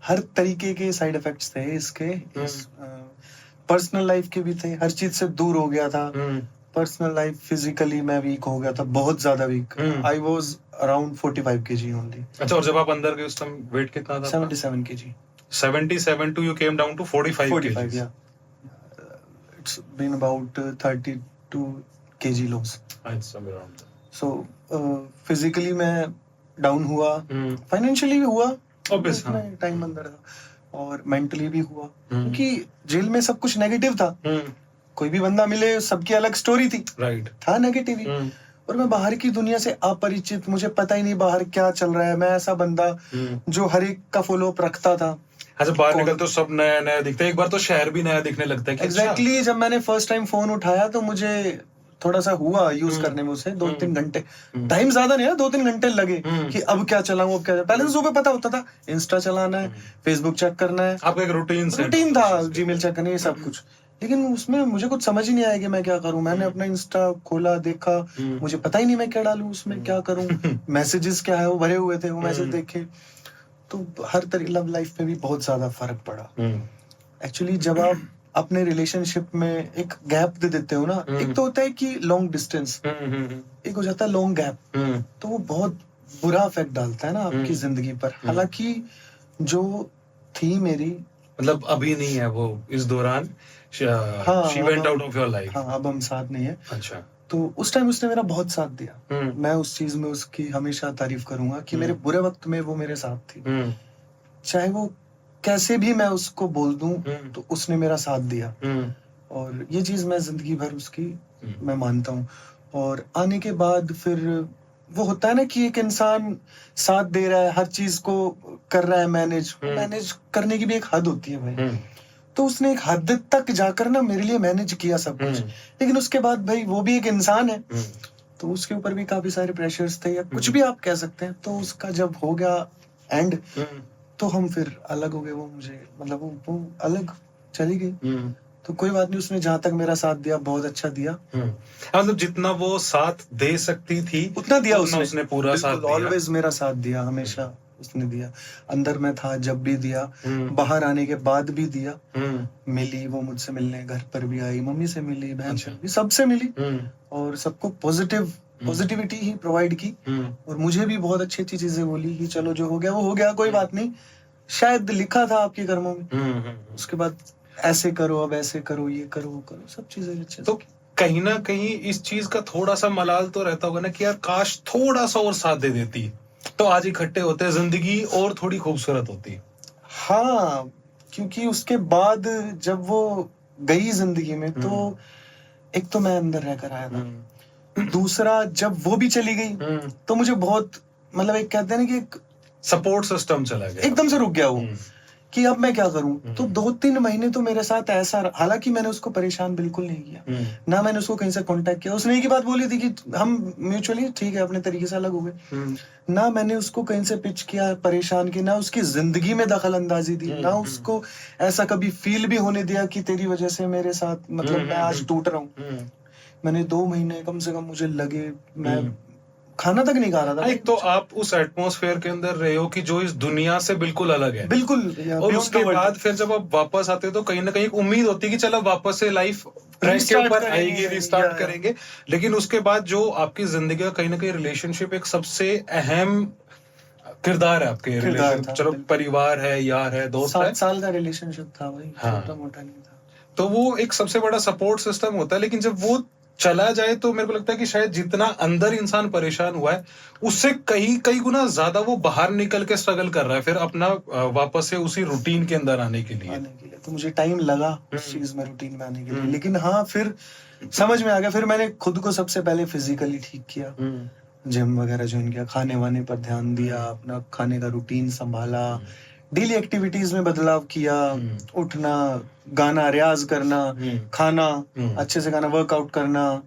[SPEAKER 3] हर तरीके के साइड इफेक्ट्स थे इसके। पर्सनल लाइफ के भी थे, हर चीज से दूर हो गया था। पर्सनल लाइफ, फिजिकली मैं वीक हो गया था, बहुत ज्यादा weak. I was around 45 kg only.
[SPEAKER 2] अच्छा, और जब आप अंदर गए उस टाइम वेट कितना था?
[SPEAKER 3] 77 kg।
[SPEAKER 2] 77 to you came down to 45
[SPEAKER 3] 45,
[SPEAKER 2] kgs.
[SPEAKER 3] yeah. It's been about 32 kg loss.
[SPEAKER 2] Somewhere around that.
[SPEAKER 3] So physically मैं डाउन हुआ, फाइनेंशियली भी हुआ,
[SPEAKER 2] Obvious, हाँ.
[SPEAKER 3] टाइम अंदर था, और मेंटली भी हुआ, क्योंकि जेल में सब कुछ नेगेटिव था। कोई भी बंदा मिले, सबकी अलग स्टोरी थी,
[SPEAKER 2] राइट।
[SPEAKER 3] था नेगेटिव ही। और मैं बाहर की दुनिया से अपरिचित, मुझे पता ही नहीं बाहर क्या चल रहा है। मैं ऐसा बंदा जो हर एक का फॉलो अप रखता था।
[SPEAKER 2] अच्छा, बाहर निकल तो सब नया नया दिखता है, एक बार तो शहर भी नया दिखने लगता है कि
[SPEAKER 3] एग्जैक्टली जब मैंने फर्स्ट टाइम फोन उठाया तो मुझे थोड़ा सा हुआ यूज करने में, उसे 2-3 घंटे, टाइम ज्यादा नहीं है, 2-3 घंटे लगे कि अब क्या चलाऊं, अब क्या। पहले तो सुबह पता होता था इंस्टा चलाना है, फेसबुक चेक करना है,
[SPEAKER 2] आपका एक रूटीन
[SPEAKER 3] था, जीमेल चेक करना है, ये सब कुछ। लेकिन उसमें मुझे कुछ समझ ही नहीं आया कि मैं क्या करूं। मैंने अपना इंस्टा खोला, देखा, मुझे पता ही नहीं मैं क्या डालूं उसमें, क्या करूं। मैसेजेस क्या है वो भरे हुए थे, वो मैसेज देखे तो हर तरह लव लाइफ में भी बहुत ज्यादा फर्क पड़ा। एक्चुअली जब आप अपने रिलेशनशिप में एक गैप दे देते हो ना, एक तो होता है कि लॉन्ग डिस्टेंस, एक हो जाता है लॉन्ग गैप, तो वो बहुत बुरा इफेक्ट डालता है ना आपकी जिंदगी पर। हालांकि जो थी मेरी,
[SPEAKER 2] मतलब अभी नहीं है वो, इस दौरान
[SPEAKER 3] हाँ,
[SPEAKER 2] she went out of your life.
[SPEAKER 3] हाँ, अब हम साथ नहीं है।
[SPEAKER 2] अच्छा।
[SPEAKER 3] तो उस टाइम उसने मेरा बहुत साथ दिया। मैं उस चीज में उसकी हमेशा तारीफ करूंगा कि मेरे बुरे वक्त में वो मेरे साथ थी। चाहे वो कैसे भी मैं उसको बोल दूं, तो उसने मेरा साथ दिया। और ये चीज मैं जिंदगी भर उसकी मैं मानता हूँ। और आने के बाद फिर वो होता है ना कि एक इंसान साथ दे रहा है, हर चीज को कर रहा है मैनेज करने की भी एक हद होती है भाई। तो उसने एक हद तक जाकर ना मेरे लिए मैनेज किया सब कुछ। लेकिन उसके बाद भाई वो भी एक इंसान है, तो उसके ऊपर भी काफी सारे प्रेशर्स थे, या कुछ भी आप कह सकते हैं। तो उसका जब हो गया एंड, तो हम फिर अलग हो गए। वो मुझे मतलब वो अलग चली गई। तो कोई बात नहीं, उसने जहां तक मेरा साथ दिया बहुत अच्छा दिया।
[SPEAKER 2] मतलब जितना वो साथ दे सकती थी
[SPEAKER 3] उतना दिया
[SPEAKER 2] उसने पूरा साथ दिया।
[SPEAKER 3] ऑलवेज मेरा साथ दिया, हमेशा उसने दिया। अंदर में था जब भी दिया, बाहर आने के बाद भी दिया। मिली वो मुझसे मिलने, घर पर भी आई, मम्मी से मिली, बहन से मिली, सबसे मिली, और सबको पॉजिटिविटी ही प्रोवाइड की। और मुझे भी बहुत अच्छी अच्छी चीजें बोली कि चलो जो हो गया वो हो गया, कोई बात नहीं, शायद लिखा था आपके कर्मों में। उसके बाद ऐसे करो, अब ऐसे करो, ये करो, वो करो, सब चीजें अच्छे।
[SPEAKER 2] तो कहीं ना कहीं इस चीज का थोड़ा सा मलाल तो रहता होगा ना कि यार काश थोड़ा सा और साथ दे देती, तो आज इकट्ठे होते, जिंदगी और थोड़ी खूबसूरत होती।
[SPEAKER 3] हाँ, क्योंकि उसके बाद जब वो गई जिंदगी में, तो एक तो मैं अंदर रहकर आया था, दूसरा जब वो भी चली गई तो मुझे बहुत, मतलब एक कहते हैं ना कि एक
[SPEAKER 2] सपोर्ट सिस्टम चला गया,
[SPEAKER 3] एकदम से रुक गया वो कि अब मैं क्या करूं। तो 2-3 महीने तो मेरे साथ ऐसा, हालांकि मैंने उसको परेशान बिल्कुल नहीं किया, ना मैंने उसको कहीं से कांटेक्ट किया। उसने एक ही बात बोली थी कि हम म्यूचुअली ठीक है, अपने तरीके से अलग हो गए। ना मैंने उसको कहीं से पिच किया, परेशान किया, ना उसकी जिंदगी में दखल अंदाजी दी, ना उसको ऐसा कभी फील भी होने दिया कि तेरी वजह से मेरे साथ मतलब मैं आज टूट रहा हूँ। मैंने 2 महीने कम से कम मुझे लगे, मैं खाना तक नहीं खा रहा था।
[SPEAKER 2] एक तो आप उस एटमॉस्फेयर के अंदर रहे हो कि जो इस दुनिया से बिल्कुल अलग है,
[SPEAKER 3] बिल्कुल।
[SPEAKER 2] और उसके बाद फिर जब आप वापस आते हो तो कहीं ना कहीं एक उम्मीद होती है कि चलो वापस से लाइफ ट्रैक के ऊपर आएगी, रिस्टार्ट करेंगे। लेकिन उसके बाद जो आपकी जिंदगी का कहीं ना कहीं रिलेशनशिप एक सबसे अहम किरदार है आपके रिलेशन, चलो परिवार है, यार है, दोस्त है,
[SPEAKER 3] 7 साल का रिलेशनशिप था भाई, छोटा मोटा नहीं था।
[SPEAKER 2] तो वो एक सबसे बड़ा सपोर्ट सिस्टम होता है। लेकिन जब वो चला जाए तो मेरे को लगता है कि शायद जितना अंदर इंसान परेशान हुआ है उससे कई कई गुना ज्यादा वो बाहर निकल के स्ट्रगल कर रहा है फिर अपना वापस से उसी रूटीन के अंदर आने के लिए।
[SPEAKER 3] तो मुझे टाइम लगा उस चीज में, रूटीन में आने के लिए, लेकिन हाँ फिर समझ में आ गया। फिर मैंने खुद को सबसे पहले फिजिकली ठीक किया, जिम वगैरह ज्वाइन किया, खाने वाने पर ध्यान दिया, अपना खाने का रूटीन संभाला, डेली एक्टिविटीज में बदलाव किया, उठना, गाना, रियाज करना, खाना अच्छे से खाना, वर्कआउट करना।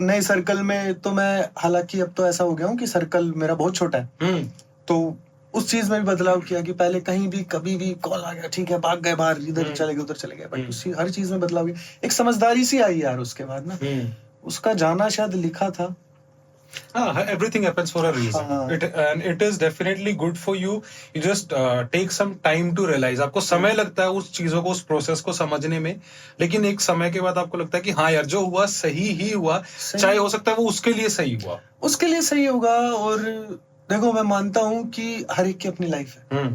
[SPEAKER 3] नए सर्कल में तो मैं, हालांकि अब तो ऐसा हो गया हूँ कि सर्कल मेरा बहुत छोटा है, तो उस चीज में भी बदलाव किया कि पहले कहीं भी कभी भी कॉल आ गया, ठीक है, भाग गए बाहर, इधर चले गए उधर चले गए, बट उसी हर चीज में बदलाव किया। एक समझदारी सी आई यार उसके बाद ना, उसका जाना शायद लिखा था।
[SPEAKER 2] Everything happens for a reason. And it is definitely good for you. You just take some time to realize. आपको समय लगता है उस चीजों को, उस प्रोसेस को समझने में, लेकिन एक समय के बाद आपको लगता है कि हाँ यार जो हुआ सही ही हुआ, चाहे हो सकता है वो उसके लिए सही हुआ,
[SPEAKER 3] उसके लिए सही होगा। और देखो मैं मानता हूँ कि हर एक की अपनी लाइफ है,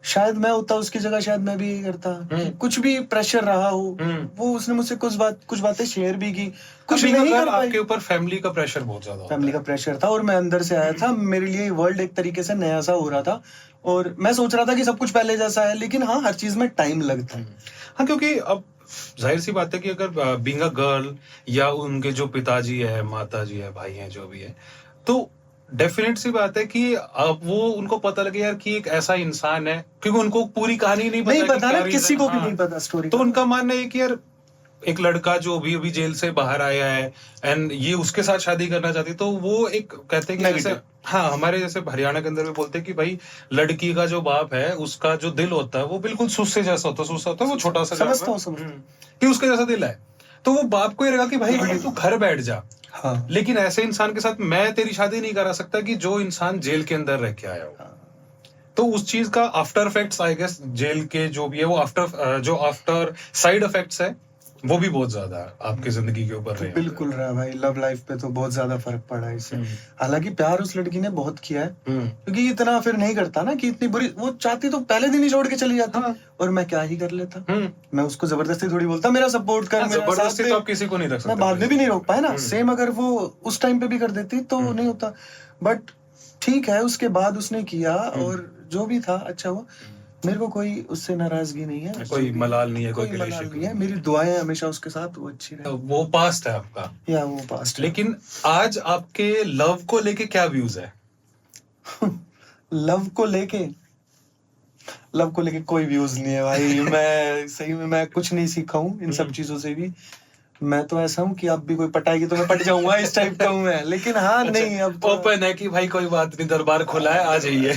[SPEAKER 3] शायद मैं होता उसकी जगह, शायद मैं भी यही करता कि कुछ भी प्रेशर रहा हो, वो उसने मुझसे कुछ बातें शेयर भी की, कुछ नहीं कर पाई।
[SPEAKER 2] आपके ऊपर फैमिली का प्रेशर बहुत ज्यादा,
[SPEAKER 3] फैमिली का प्रेशर था और मैं अंदर से आया था, मेरे लिए वर्ल्ड एक तरीके से नया सा हो रहा था और मैं सोच रहा था कि सब कुछ पहले जैसा है, लेकिन हाँ हर चीज में टाइम लगता है।
[SPEAKER 2] हाँ, क्योंकि अब जाहिर सी बात है कि अगर बीइंग अ गर्ल या उनके जो पिताजी है, माताजी है, भाई हैं, जो भी है, तो डेफिनेट सी बात है कि अब वो उनको पता लगे यार कि एक ऐसा इंसान है, क्योंकि उनको पूरी कहानी नहीं
[SPEAKER 3] पता ना, किसी को भी नहीं पता स्टोरी।
[SPEAKER 2] तो उनका मानना है कि यार एक लड़का जो अभी जेल से बाहर आया है एंड ये उसके साथ शादी करना चाहती, तो वो एक कहते हैं कि जैसे, हाँ, हमारे जैसे हरियाणा के अंदर भी बोलते हैं कि भाई लड़की का जो बाप है उसका जो दिल होता है वो बिल्कुल सुस्से जैसा होता है, वो छोटा सा कि उसके जैसा दिल है, तो वो बाप को ये लगा कि भाई तू घर बैठ जा। हाँ। लेकिन ऐसे इंसान के साथ मैं तेरी शादी नहीं करा सकता कि जो इंसान जेल के अंदर रह के आया हो। तो उस चीज का after effects, I guess, jail के जो भी है वो आफ्टर साइड इफेक्ट्स है, वो भी बहुत ज्यादा आपकी जिंदगी के ऊपर रहे।
[SPEAKER 3] बिल्कुल रहा भाई, लव लाइफ पे तो बहुत ज्यादा फर्क पड़ा है इससे। हालांकि प्यार उस लड़की ने बहुत किया है, क्योंकि इतना फिर नहीं करता ना कि इतनी बुरी, वो चाहती तो पहले दिन ही छोड़ के चली जाती। हाँ। और मैं क्या ही कर लेता, मैं उसको जबरदस्ती थोड़ी बोलता मेरा सपोर्ट कर,
[SPEAKER 2] जबरदस्ती तो आप किसी को नहीं रख सकते,
[SPEAKER 3] मैं बाद में भी नहीं रोक पाया ना। सेम अगर वो उस टाइम पे भी कर देती तो नहीं होता, बट ठीक है, उसके बाद उसने किया और जो भी था अच्छा हुआ। मेरे को कोई उससे नाराजगी नहीं है,
[SPEAKER 2] कोई मलाल नहीं है, कोई
[SPEAKER 3] मलाल नहीं है। मेरी दुआएं हमेशा उसके साथ, वो अच्छी रहे।
[SPEAKER 2] वो पास्ट है आपका,
[SPEAKER 3] या वो पास्ट।
[SPEAKER 2] लेकिन आज आपके लव को लेके क्या व्यूज है?
[SPEAKER 3] लव को लेके कोई व्यूज नहीं है भाई। मैं सही में मैं कुछ नहीं सीखा हूँ इन सब चीजों से भी। मैं तो ऐसा हूँ कि अब भी कोई पटाएगी तो मैं पट जाऊंगा, इस टाइप का हूँ मैं। लेकिन हाँ, अच्छा, नहीं, अब
[SPEAKER 2] ओपन है कि भाई कोई बात नहीं, दरबार खुला है, आ जाइए।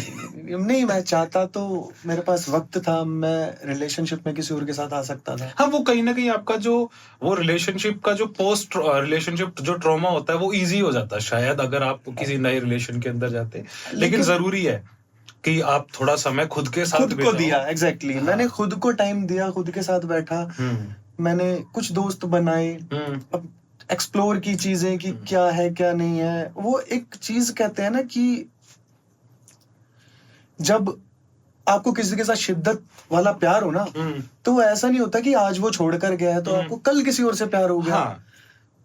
[SPEAKER 3] नहीं, मैं चाहता तो, मेरे पास वक्त था, मैं रिलेशनशिप में किसी और के साथ आ सकता था।
[SPEAKER 2] हाँ, वो कहीं ना कहीं आपका जो वो रिलेशनशिप का जो पोस्ट रिलेशनशिप जो ट्रॉमा होता है वो इजी हो जाता है शायद, अगर आप किसी नए रिलेशन के अंदर जाते। लेकिन जरूरी है कि आप थोड़ा समय खुद के साथ
[SPEAKER 3] खुद को दिया। एग्जैक्टली, मैंने खुद को टाइम दिया, खुद के साथ बैठा, मैंने कुछ दोस्त बनाए, अब एक्सप्लोर की चीजें कि क्या है क्या नहीं है। वो एक चीज कहते हैं ना कि जब आपको किसी के साथ शिद्दत वाला प्यार हो ना, तो ऐसा नहीं होता कि आज वो छोड़कर गया है तो आपको कल किसी और से प्यार हो गया। हाँ।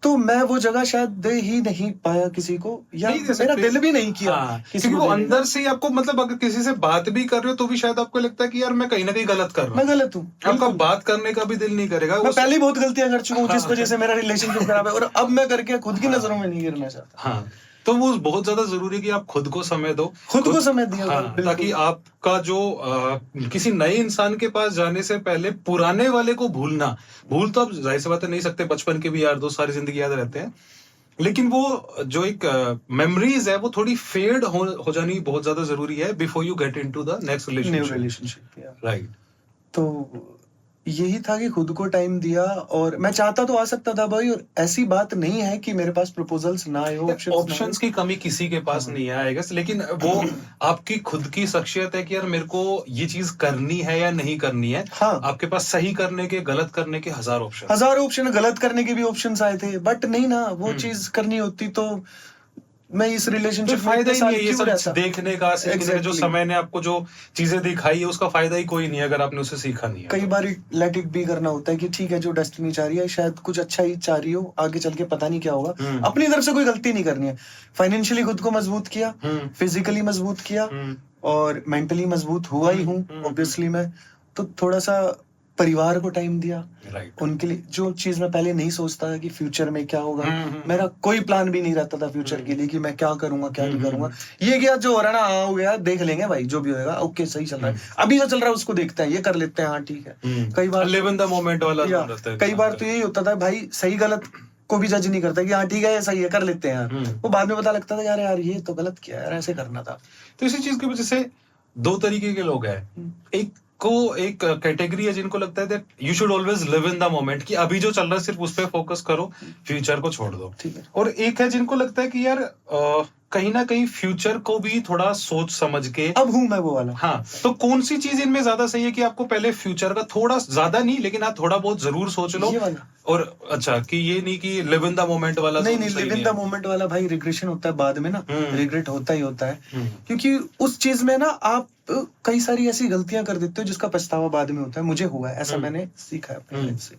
[SPEAKER 3] तो मैं वो जगह शायद दे ही नहीं पाया किसी को, या मेरा दिल भी नहीं किया। हाँ,
[SPEAKER 2] किसी को अंदर से आपको, मतलब अगर किसी से बात भी कर रहे हो तो भी शायद आपको लगता है कि यार मैं कहीं ना कहीं गलत कर रहा हूँ,
[SPEAKER 3] मैं गलत हूँ।
[SPEAKER 2] आपका बात करने का भी दिल नहीं करेगा।
[SPEAKER 3] मैं पहले बहुत गलतियां कर चुका हूँ, जिस वजह से मेरा रिलेशनशिप खराब है, और अब मैं करके खुद की नजरों में नहीं गिरना चाहता।
[SPEAKER 2] हाँ, तो वो बहुत ज्यादा जरूरी है कि आप खुद को समय दो,
[SPEAKER 3] खुद को समय दिया।
[SPEAKER 2] हाँ, ताकि आपका जो किसी नए इंसान के पास जाने से पहले पुराने वाले को भूल तो आप जाहिर सी बात है नहीं सकते, बचपन के भी यार दोस्त सारी जिंदगी याद रहते हैं, लेकिन वो जो एक मेमोरीज है वो थोड़ी फेड हो जानी बहुत ज्यादा जरूरी है before you get into the next relationship. Right.
[SPEAKER 3] तो यही था कि खुद को टाइम दिया, और मैं चाहता तो आ सकता था भाई, और ऐसी बात नहीं है कि मेरे पास प्रपोजल्स ना आए हो,
[SPEAKER 2] ऑप्शंस की कमी किसी के पास नहीं है आई गेस, लेकिन वो आपकी खुद की शख्सियत है कि यार मेरे को ये चीज करनी है या नहीं करनी है। हाँ। आपके पास सही करने के, गलत करने के हजार ऑप्शन,
[SPEAKER 3] गलत करने के भी ऑप्शंस आए थे, बट नहीं ना, वो चीज करनी होती तो मैं इस
[SPEAKER 2] तो
[SPEAKER 3] रिलेशनशिप में
[SPEAKER 2] फायदा
[SPEAKER 3] इतने
[SPEAKER 2] ही
[SPEAKER 3] साल
[SPEAKER 2] नहीं है ये
[SPEAKER 3] क्यों
[SPEAKER 2] सब
[SPEAKER 3] रहता?
[SPEAKER 2] देखने का, सीखने का। जो
[SPEAKER 3] Exactly.
[SPEAKER 2] समय ने आपको जो चीजें दिखाई है उसका फायदा ही कोई नहीं है अगर आपने उसे सीखा नहीं है।
[SPEAKER 3] कई बार लेट इट बी करना होता है कि ठीक है, जो डेस्टिनी चाह रही है शायद कुछ अच्छा ही चाह रही हो, आगे चल के पता नहीं क्या होगा। अपनी तरफ से कोई गलती नहीं करनी है। फाइनेंशियली खुद को मजबूत किया, फिजिकली मजबूत किया और मेंटली मजबूत हुआ ही हूँ ऑब्वियसली मैं। तो थोड़ा सा परिवार को टाइम दिया,
[SPEAKER 2] राइट।
[SPEAKER 3] उनके लिए जो चीज मैं पहले नहीं सोचता था कि फ्यूचर में क्या होगा। मेरा कोई प्लान भी नहीं रहता था फ्यूचर के लिए कि मैं क्या करूंगा क्या नहीं करूंगा। ये क्या जो हो रहा है ना, हो गया, देख लेंगे भाई, जो भी होगा ओके सही चल रहा है, अभी जो चल रहा है उसको देखते हैं, ये कर लेते हैं, हाँ ठीक है। कई बार
[SPEAKER 2] लिव इन द मोमेंट वाला
[SPEAKER 3] या,
[SPEAKER 2] रहता है।
[SPEAKER 3] कई बार तो यही होता था भाई, सही गलत को भी जज नहीं करता कि हाँ ठीक है सही है कर लेते हैं यार। वो बाद में पता लगता था यार यार ये तो गलत किया यार, ऐसे करना था।
[SPEAKER 2] तो इसी चीज की वजह से दो तरीके के लोग हैं। एक कैटेगरी है जिनको लगता है that you should always live in the moment, कि अभी जो चल रहा है सिर्फ उस पर फोकस करो, फ्यूचर को छोड़ दो।
[SPEAKER 3] ठीक है।
[SPEAKER 2] और एक है जिनको लगता है कि यार कहीं ना कहीं फ्यूचर को भी थोड़ा सोच समझ के।
[SPEAKER 3] अब हूं मैं वो वाला।
[SPEAKER 2] हाँ, तो कौन सी चीज इनमें ज्यादा सही है कि आपको पहले फ्यूचर का थोड़ा ज्यादा नहीं लेकिन आप थोड़ा बहुत जरूर सोच लो,
[SPEAKER 3] ये वाला।
[SPEAKER 2] और अच्छा कि ये नहीं कि लिव इन द मोमेंट वाला।
[SPEAKER 3] नहीं नहीं, लिव इन द मोमेंट वाला भाई रिग्रेशन होता है बाद में ना, रिग्रेट होता ही होता है। क्योंकि उस चीज में ना आप कई सारी ऐसी गलतियां कर देते हो जिसका पछतावा बाद में होता है। मुझे हुआ है ऐसा, मैंने सीखा है अपने लाइफ से।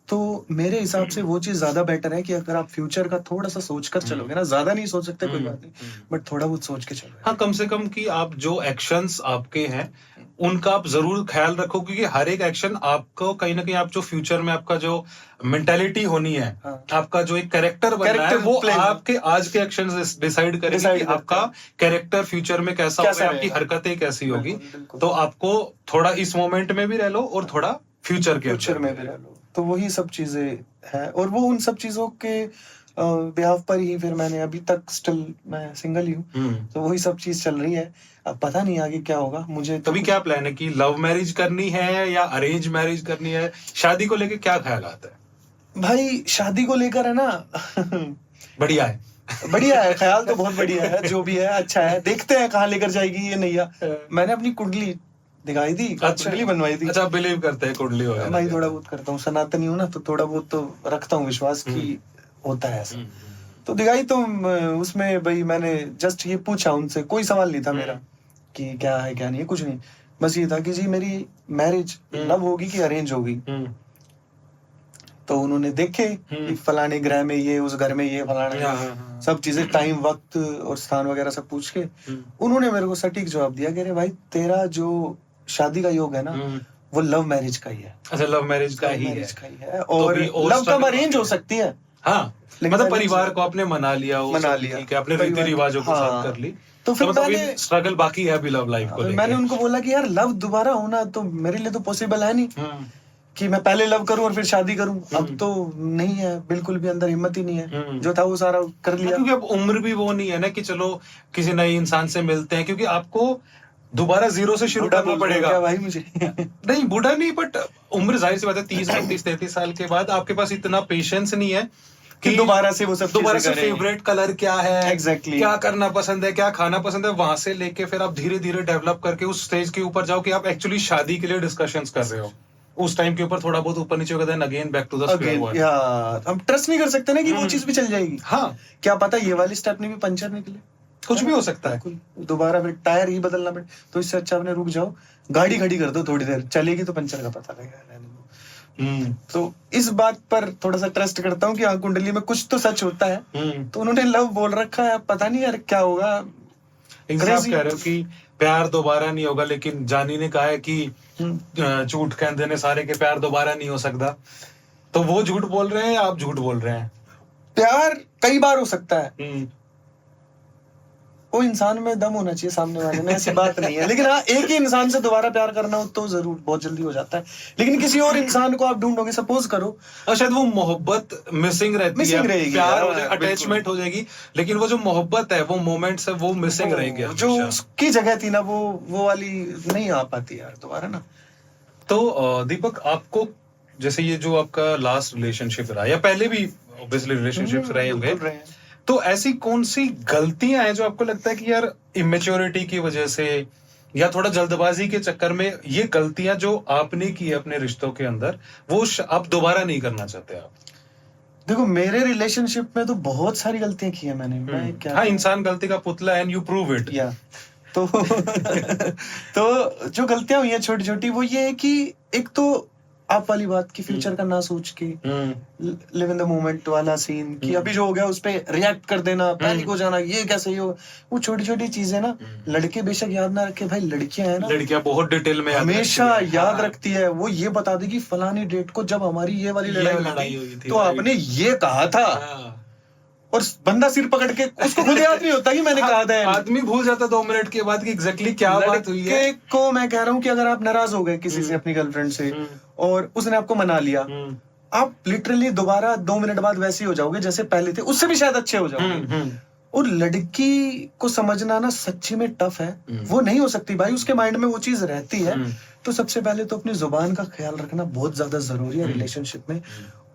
[SPEAKER 3] तो मेरे हिसाब से वो चीज ज्यादा बेटर है कि अगर आप फ्यूचर का थोड़ा सा सोच कर चलोगे ना, ज्यादा नहीं सोच सकते कोई बात नहीं, बट थोड़ा बहुत सोच के चलो।
[SPEAKER 2] हाँ, कम से कम कि आप जो एक्शंस आपके हैं उनका आप जरूर ख्याल रखो, क्योंकि हर एक एक्शन आपको कहीं ना कहीं, आप जो फ्यूचर में आपका जो मेंटालिटी होनी है,
[SPEAKER 3] हाँ।
[SPEAKER 2] आपका जो एक कैरेक्टर बनना है,
[SPEAKER 3] Character
[SPEAKER 2] वो
[SPEAKER 3] plan।
[SPEAKER 2] आपके आज के एक्शंस डिसाइड करेंगे कि आपका कैरेक्टर फ्यूचर में कैसा होगा, आपकी हरकतें कैसी होगी।
[SPEAKER 3] बिल्कुल।
[SPEAKER 2] तो आपको थोड़ा इस मोमेंट में भी रह लो और थोड़ा फ्यूचर
[SPEAKER 3] में भी रह लो। तो वही सब चीजें हैं, और वो उन सब चीजों के ब्याह पर ही फिर मैंने अभी तक स्टिल मैं सिंगल ही हूँ, तो वही सब चीज चल रही है। अब पता नहीं आगे क्या होगा मुझे।
[SPEAKER 2] तो अभी क्या प्लान है कि लव मैरिज करनी है या अरेंज मैरिज करनी है? शादी को लेके क्या ख्याल आता है?
[SPEAKER 3] भाई शादी को लेकर है ना
[SPEAKER 2] बढ़िया है।
[SPEAKER 3] बढ़िया है, ख्याल तो बहुत बढ़िया है, जो भी है अच्छा है। देखते हैं कहाँ लेकर जाएगी ये नैया। मैंने अपनी कुंडली दिखाई थी, कुंडली बनवाई थी।
[SPEAKER 2] अच्छा, बिलीव करते हैं कुंडली वगैरह?
[SPEAKER 3] भाई थोड़ा बहुत करता हूँ, सनातनी हूँ ना, तो थोड़ा बहुत तो रखता हूँ विश्वास की होता है ऐसा। तो दिखाई तो उसमें भाई मैंने जस्ट ये पूछा उनसे, कोई सवाल नहीं था मेरा कि क्या है क्या नहीं है, कुछ नहीं। बस ये था कि जी मेरी मैरिज लव होगी कि अरेंज होगी। तो उन्होंने देखे कि फलाने ग्रह में ये, उस घर में ये, फलाना सब चीजें, टाइम वक्त और स्थान वगैरह सब पूछ के उन्होंने मेरे को सटीक जवाब दिया कि अरे भाई तेरा जो शादी का योग है ना, वो लव मैरिज का ही है।
[SPEAKER 2] अच्छा, लव मैरिज का ही है।
[SPEAKER 3] और लव कम अरेंज हो सकती है।
[SPEAKER 2] हाँ, मतलब परिवार को आपने मना लिया, ठीक है, अपने रीति रिवाजों को साथ कर ली।
[SPEAKER 3] तो फिर
[SPEAKER 2] मैंने स्ट्रगल बाकी है अभी लव लाइफ को लेकर।
[SPEAKER 3] मैंने उनको बोला कि यार लव दोबारा होना तो मेरे लिए तो पॉसिबल है नहीं कि मैं पहले लव करूं और फिर शादी करूं। अब तो नहीं है, बिल्कुल भी अंदर हिम्मत ही नहीं है। जो था वो सारा कर लिया।
[SPEAKER 2] क्योंकि अब उम्र भी वो नहीं है ना कि चलो किसी नए इंसान से मिलते हैं, क्योंकि आपको दोबारा जीरो से शुरू करना पड़ेगा।
[SPEAKER 3] क्या भाई मुझे
[SPEAKER 2] नहीं, बूढ़ा नहीं, बट उम्र जाहिर सी बात है 30, 32, 33 साल के बाद आपके पास इतना पेशेंस नहीं है
[SPEAKER 3] कि दोबारा से वो सब
[SPEAKER 2] दोबारा से फेवरेट कलर क्या है,
[SPEAKER 3] एग्जैक्टली
[SPEAKER 2] क्या करना पसंद है, क्या खाना पसंद है, वहां से लेके फिर आप धीरे धीरे डेवलप करके उस स्टेज के ऊपर जाओ कि आप एक्चुअली शादी के लिए डिस्कशंस कर रहे हो। उस टाइम के ऊपर थोड़ा बहुत ऊपर नीचे होगा, then again back to the square one.
[SPEAKER 3] यार हम ट्रस्ट नहीं कर सकते ना कि वो चीज भी चल जाएगी।
[SPEAKER 2] हाँ,
[SPEAKER 3] क्या पता ये वाली स्टेपनी भी पंचर निकले,
[SPEAKER 2] कुछ भी हो सकता है,
[SPEAKER 3] दोबारा फिर टायर ही बदलना पड़े। तो इससे अच्छा अपने रुक जाओ, गाड़ी खड़ी कर दो, थोड़ी देर चलेगी तो पंचर का पता लगेगा। तो इस बात पर थोड़ा सा ट्रस्ट करता हूँ कि हाँ कुंडली में कुछ तो सच होता है। तो उन्होंने लव बोल रखा है, पता नहीं यार क्या होगा।
[SPEAKER 2] आप कह रहे हो कि प्यार दोबारा नहीं होगा, लेकिन जानी ने कहा है कि झूठ कहते ने सारे के प्यार दोबारा नहीं हो सकता। तो वो झूठ बोल रहे हैं या आप झूठ बोल रहे हैं?
[SPEAKER 3] प्यार कई बार हो सकता है, वो इंसान में दम होना चाहिए सामने वाले में, ऐसी बात नहीं है। लेकिन हाँ, एक ही इंसान से दोबारा प्यार करना हो तो जरूर बहुत जल्दी हो जाता है। लेकिन किसी और इंसान को आप ढूंढोगे, सपोज करो,
[SPEAKER 2] और शायद वो मोहब्बत मिसिंग रहती है, प्यार हो जाए, अटैचमेंट हो जाएगी, लेकिन वो जो मोहब्बत है, वो मोमेंट्स है, वो मिसिंग रहेगी।
[SPEAKER 3] जो उसकी जगह थी ना, वो वाली नहीं आ पाती यार दोबारा ना।
[SPEAKER 2] तो दीपक, आपको जैसे ये जो आपका लास्ट रिलेशनशिप रहा, या पहले भी ऑब्वियसली रिलेशनशिप्स रहे होंगे, तो ऐसी कौन सी गलतियां हैं जो आपको लगता है कि यार इमेच्योरिटी की वजह से या थोड़ा जल्दबाजी के चक्कर में ये गलतियां जो आपने की है अपने रिश्तों के अंदर, वो आप दोबारा नहीं करना चाहते? आप
[SPEAKER 3] देखो मेरे रिलेशनशिप में तो बहुत सारी गलतियां की है मैंने, मैं क्या
[SPEAKER 2] हाँ, इंसान गलती का पुतला एंड यू प्रूव इट।
[SPEAKER 3] या तो तो जो गलतियां हुई हैं छोटी छोटी, वो ये है कि एक तो आप वाली बात की फ्यूचर का ना सोच के लिव इन द मोमेंट वाला सीन, कि अभी जो हो गया उस पे रिएक्ट कर देना, पैनिक हो जाना, ये कैसे ही हो, वो छोटी छोटी चीजें ना लड़के बेशक याद ना रखे, भाई लड़कियां हैं ना,
[SPEAKER 2] लड़कियां बहुत डिटेल में
[SPEAKER 3] हमेशा याद रखती है। वो ये बता दी कि फलानी डेट को जब हमारी ये वाली लड़ाई हुई थी तो आपने ये कहा था, और बंदा सिर पकड़ के, उसको खुद याद नहीं होता कि मैंने कहा था।
[SPEAKER 2] आदमी भूल जाता 2 मिनट के बाद कि एग्जैक्टली क्या बात हुई है।
[SPEAKER 3] को मैं कह रहा हूँ कि अगर आप नाराज हो गए किसी से, अपनी गर्लफ्रेंड से, और उसने आपको मना लिया, आप लिटरली दोबारा 2 मिनट बाद वैसे ही हो जाओगे जैसे पहले थे, उससे भी शायद अच्छे हो जाओगे। और लड़की को समझना ना सच्ची में टफ है, वो नहीं हो सकती भाई, उसके माइंड में वो चीज रहती है। तो सबसे पहले तो अपनी जुबान का ख्याल रखना बहुत ज्यादा जरूरी है रिलेशनशिप में।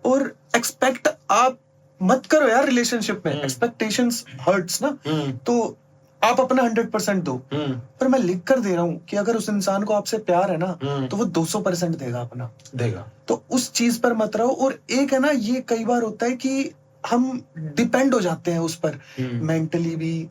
[SPEAKER 3] और एक्सपेक्ट आप मत करो यार रिलेशनशिप में, एक्सपेक्टेशंस हर्ट्स ना, तो आप अपना 100% दो। पर मैं लिख कर दे रहा हूँ कि अगर उस इंसान को आपसे प्यार है ना, तो वो 200% देगा अपना,
[SPEAKER 2] देगा।
[SPEAKER 3] तो उस चीज पर मत रहो। और एक है ना, ये कई बार होता है कि हम डिपेंड हो जाते हैं उस पर, मेंटली भी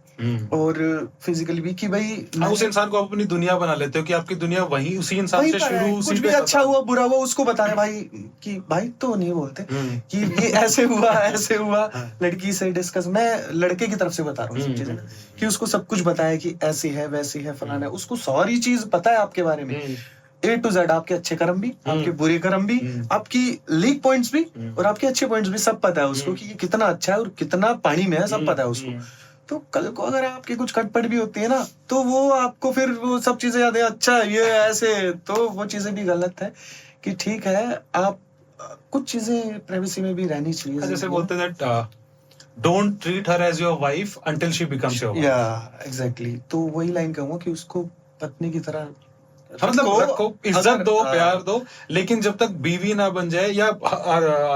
[SPEAKER 3] और फिजिकली भी, कि भाई
[SPEAKER 2] उस इंसान को आप अपनी दुनिया बना लेते हो, कि आपकी दुनिया वही उसी इंसान से शुरू,
[SPEAKER 3] कुछ भी अच्छा हुआ बुरा हुआ उसको बताया भाई, कि भाई तो नहीं बोलते कि ये ऐसे हुआ ऐसे हुआ, लड़की से डिस्कस, मैं लड़के की तरफ से बता रहा हूँ सब चीजें, कि उसको सब कुछ बताया कि ऐसी है वैसी है फलाना है, उसको सारी चीज पता है आपके बारे में, A to Z, आपके अच्छे कर्म भी, आपके बुरे कर्म भी, आपकी लीक पॉइंट्स भी और आपके अच्छे पॉइंट्स भी, सब पता है उसको कि ये कितना अच्छा है और कितना पानी में है, सब पता है उसको। तो कल को अगर आपकी कुछ खटपट भी होती है ना, तो वो आपको फिर वो सब चीजें याद है, अच्छा ये ऐसे, तो वो चीजें भी गलत है। कि ठीक है, आप कुछ चीजें प्राइवेसी में भी रहनी चाहिए।
[SPEAKER 2] जैसे बोलते हैं don't treat her as your wife until she becomes your wife.
[SPEAKER 3] या एग्जैक्टली, तो वही लाइन कहूंगा कि उसको पत्नी की तरह
[SPEAKER 2] मतलब रखो, इज्जत दो, प्यार दो, लेकिन जब तक बीवी ना बन जाए, या